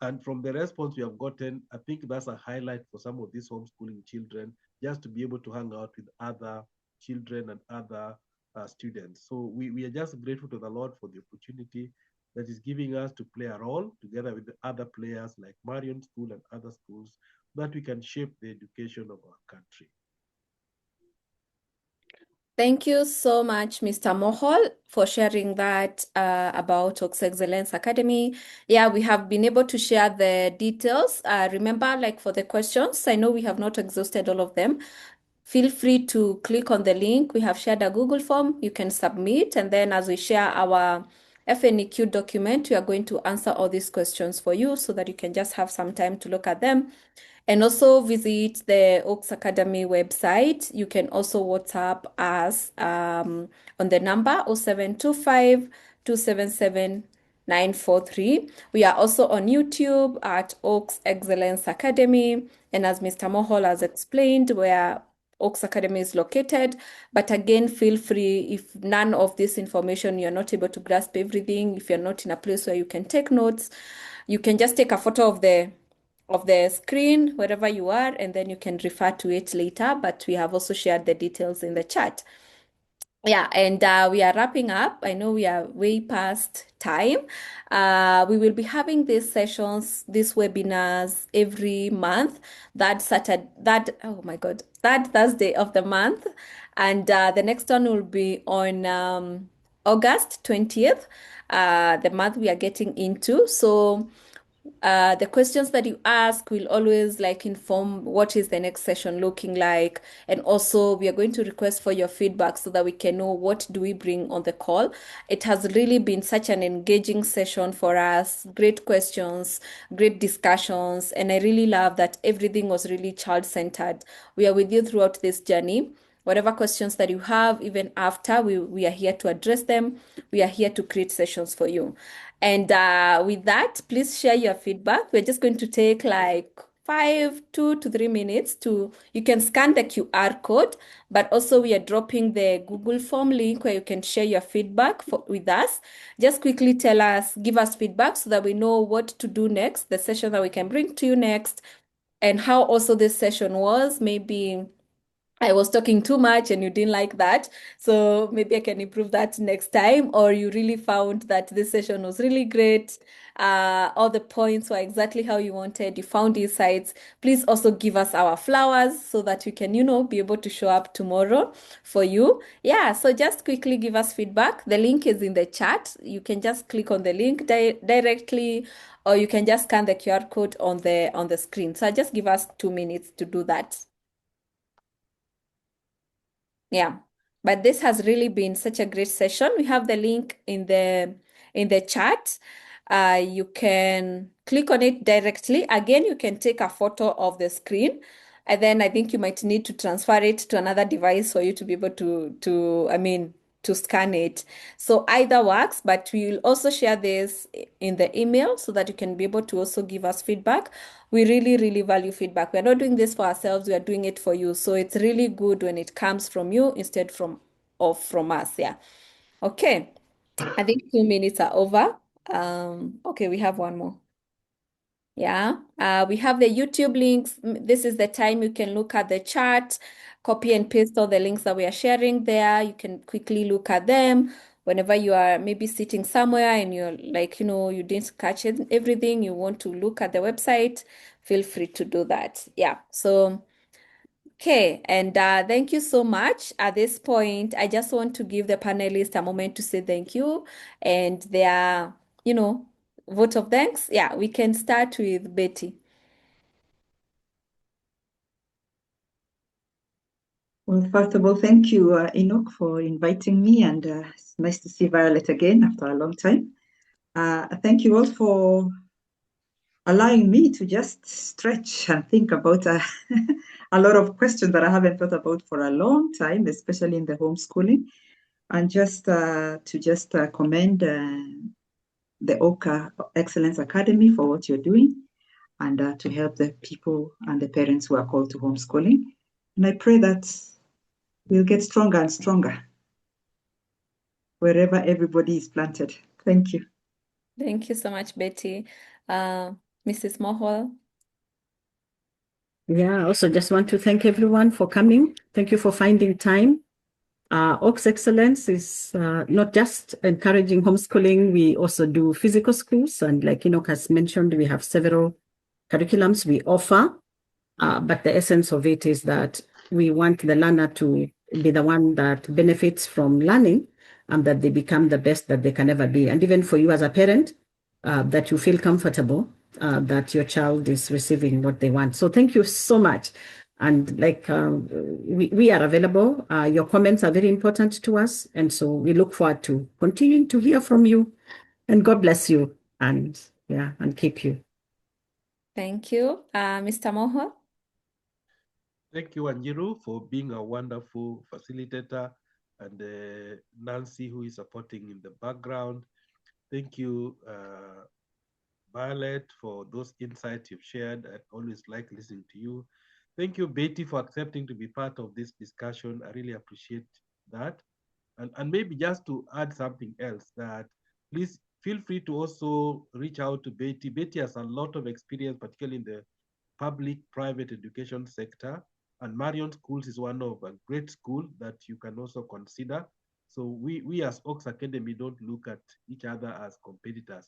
And from the response we have gotten, I think that's a highlight for some of these homeschooling children, just to be able to hang out with other children and other students. So we are just grateful to the Lord for the opportunity that is giving us to play a role together with the other players like Marion School and other schools, that we can shape the education of our country. Thank you so much, Mr. Mohol, for sharing that about Oaks Excellence Academy. Yeah, we have been able to share the details. Remember, like for the questions, I know we have not exhausted all of them. Feel free to click on the link. We have shared a Google form. You can submit, and then as we share our FNEQ document, we are going to answer all these questions for you so that you can just have some time to look at them. And also visit the Oaks Academy website. You can also WhatsApp us on the number 0725 277 943. We are also on YouTube at Oaks Excellence Academy. And as Mr. Mohol has explained, where Oaks Academy is located. But again, feel free, if none of this information, you're not able to grasp everything, if you're not in a place where you can take notes, you can just take a photo of the screen wherever you are, and then you can refer to it later. But we have also shared the details in the chat. Yeah, and we are wrapping up. I know we are way past time. We will be having these sessions, these webinars every month, that Thursday of the month. And the next one will be on August 20th, the month we are getting into. So the questions that you ask will always like inform what is the next session looking like. And also we are going to request for your feedback so that we can know what do we bring on the call. It has really been such an engaging session for us. Great questions, great discussions. And I really love that everything was really child-centered. We are with you throughout this journey. Whatever questions that you have, even after, we are here to address them. We are here to create sessions for you. And with that, please share your feedback. We're just going to take like 2 to 3 minutes you can scan the QR code, but also we are dropping the Google form link where you can share your feedback with us. Just quickly give us feedback so that we know what to do next, the session that we can bring to you next, and how also this session was. Maybe I was talking too much and you didn't like that. So maybe I can improve that next time. Or you really found that this session was really great. All the points were exactly how you wanted. You found insights. Please also give us our flowers so that we can, be able to show up tomorrow for you. Yeah, so just quickly give us feedback. The link is in the chat. You can just click on the link directly, or you can just scan the QR code on the screen. So just give us 2 minutes to do that. Yeah, but this has really been such a great session. We have the link in the chat. You can click on it directly. Again, you can take a photo of the screen, and then I think you might need to transfer it to another device for you to be able to scan it. So either works, but we will also share this in the email so that you can be able to also give us feedback. We really, really value feedback. We're not doing this for ourselves, we are doing it for you. So it's really good when it comes from you instead from us. Yeah. Okay. I think 2 minutes are over. Okay, we have one more. Yeah, we have the YouTube links. This is the time you can look at the chat, copy and paste all the links that we are sharing there. You can quickly look at them whenever you are maybe sitting somewhere and you're like, you didn't catch everything, you want to look at the website, feel free to do that. Yeah, so, okay, and thank you so much. At this point, I just want to give the panelists a moment to say thank you and their, vote of thanks. Yeah, we can start with Betty. Well, first of all, thank you, Enoch, for inviting me, and it's nice to see Violet again after a long time. Thank you all for allowing me to just stretch and think about a lot of questions that I haven't thought about for a long time, especially in the homeschooling. And just to commend the OCA Excellence Academy for what you're doing, and to help the people and the parents who are called to homeschooling. And I pray that we'll get stronger and stronger wherever everybody is planted. Thank you. Thank you so much, Betty. Mrs. Mohol. Yeah, I also just want to thank everyone for coming. Thank you for finding time. Oaks Excellence is not just encouraging homeschooling, we also do physical schools. And like Enoch has mentioned, we have several curriculums we offer. But the essence of it is that we want the learner to be the one that benefits from learning and that they become the best that they can ever be. And even for you as a parent, that you feel comfortable that your child is receiving what they want. So thank you so much. And like we are available. Your comments are very important to us. And so we look forward to continuing to hear from you. And God bless you and keep you. Thank you. Mr. Mohol. Thank you, Anjiru, for being a wonderful facilitator, and Nancy, who is supporting in the background. Thank you, Violet, for those insights you've shared. I always like listening to you. Thank you, Betty, for accepting to be part of this discussion. I really appreciate that. And maybe just to add something else, that please feel free to also reach out to Betty. Betty has a lot of experience, particularly in the public-private education sector. And Marion Schools is one of a great school that you can also consider. So we as Oaks Academy don't look at each other as competitors.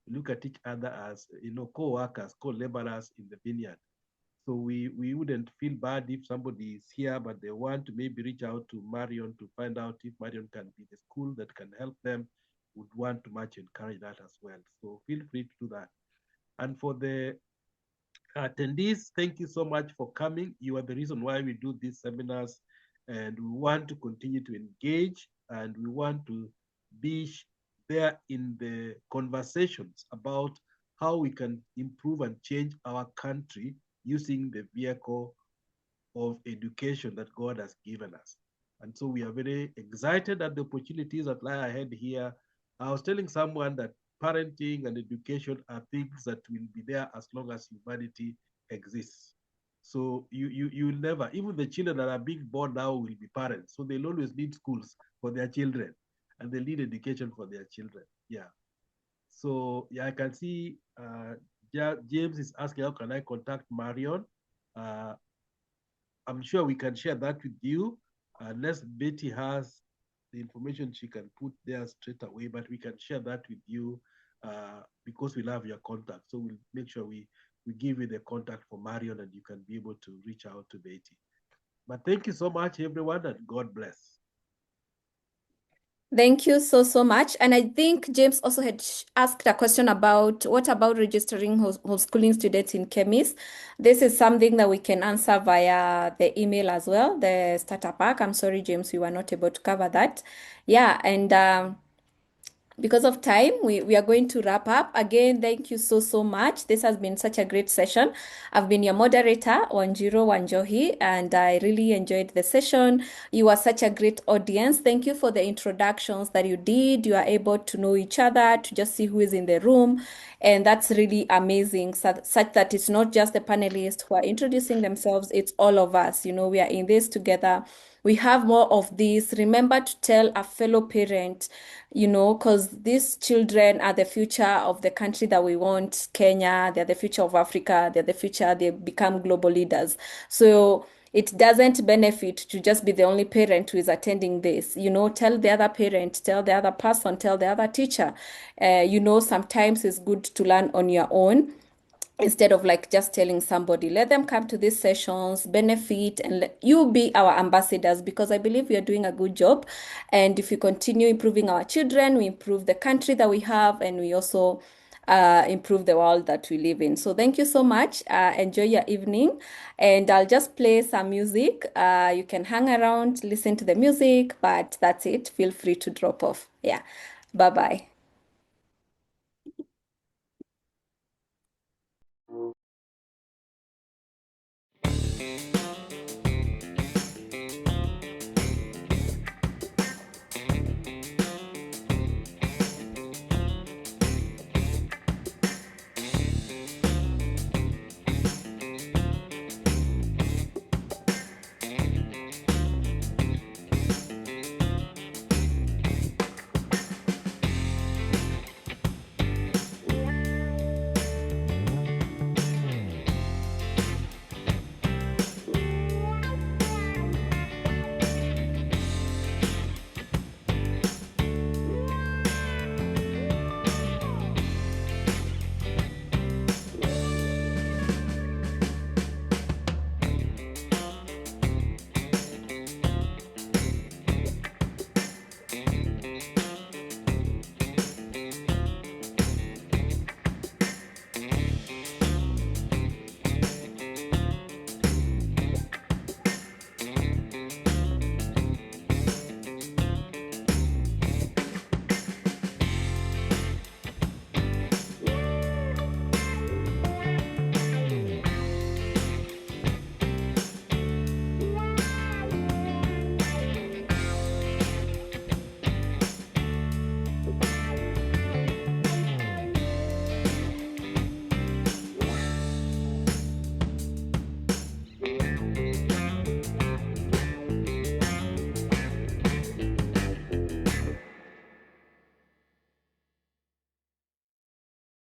We look at each other as co-workers, co-laborers in the vineyard. So we wouldn't feel bad if somebody is here, but they want to maybe reach out to Marion to find out if Marion can be the school that can help them. Would want to much encourage that as well. So feel free to do that. And for the attendees, thank you so much for coming. You are the reason why we do these seminars, and we want to continue to engage, and we want to be there in the conversations about how we can improve and change our country using the vehicle of education that God has given us. And so we are very excited at the opportunities that lie ahead here. I was telling someone that parenting and education are things that will be there as long as humanity exists. So you'll never, even the children that are being born now will be parents. So they'll always need schools for their children, and they need education for their children. Yeah. So yeah, I can see James is asking, how can I contact Marion? I'm sure we can share that with you, unless Betty has the information she can put there straight away, but we can share that with you because we'll have your contact. So we'll make sure we give you the contact for Marion, and you can be able to reach out to Betty. But thank you so much, everyone, and God bless. Thank you so much. And I think James also had asked a question about what about registering homeschooling students in Chemis. This is something that we can answer via the email as well, the starter pack. I'm sorry, James, we were not able to cover that. Yeah, and because of time, we are going to wrap up. Again, thank you so much. This has been such a great session. I've been your moderator, Wanjiro Wanjohi, and I really enjoyed the session. You are such a great audience. Thank you for the introductions that you did. You are able to know each other, to just see who is in the room. And that's really amazing, such that it's not just the panelists who are introducing themselves, it's all of us. You know, we are in this together. We have more of this. Remember to tell a fellow parent, you know, because these children are the future of the country that we want, Kenya. They're the future of Africa. They're the future. They become global leaders. So it doesn't benefit to just be the only parent who is attending this. You know, tell the other parent, tell the other person, tell the other teacher. You know, sometimes it's good to learn on your own instead of like just telling somebody. Let them come to these sessions, benefit, and you be our ambassadors, because I believe we are doing a good job. And if we continue improving our children, we improve the country that we have, and we also improve the world that we live in. So thank you so much. Enjoy your evening, and I'll just play some music. You can hang around, listen to the music, but that's it. Feel free to drop off. Yeah. Bye-bye.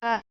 Uh,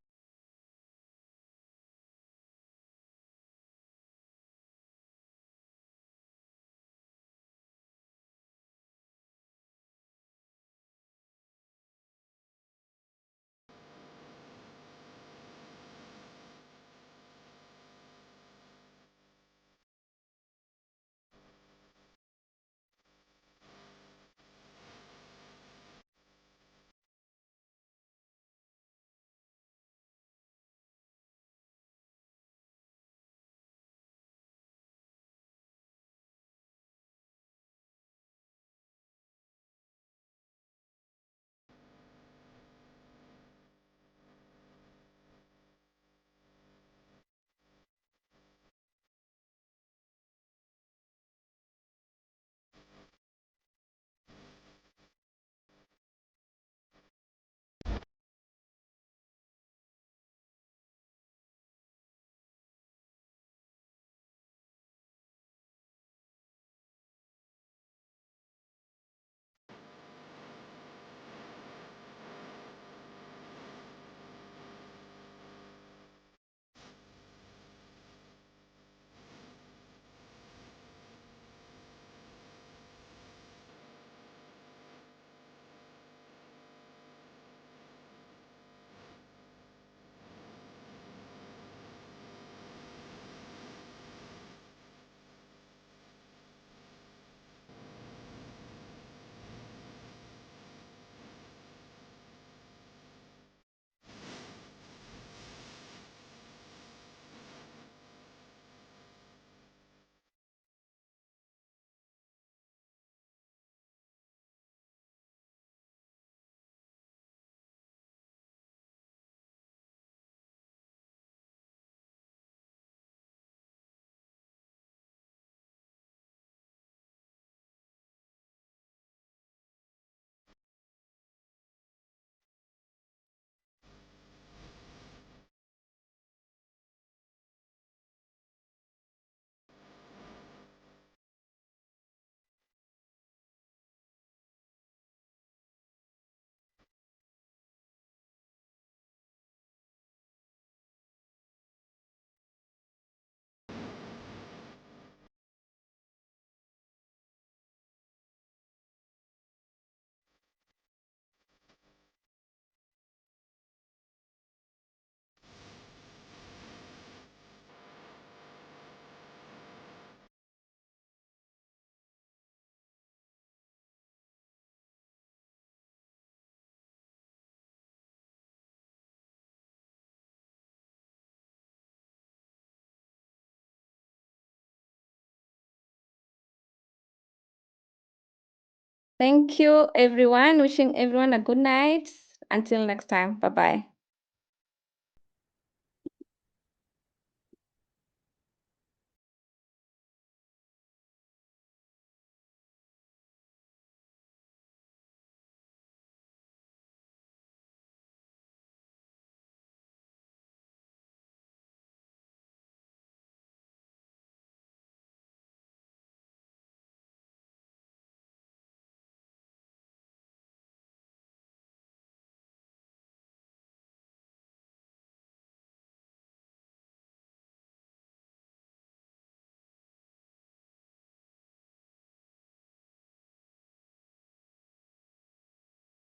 Thank you, everyone. Wishing everyone a good night. Until next time. Bye bye.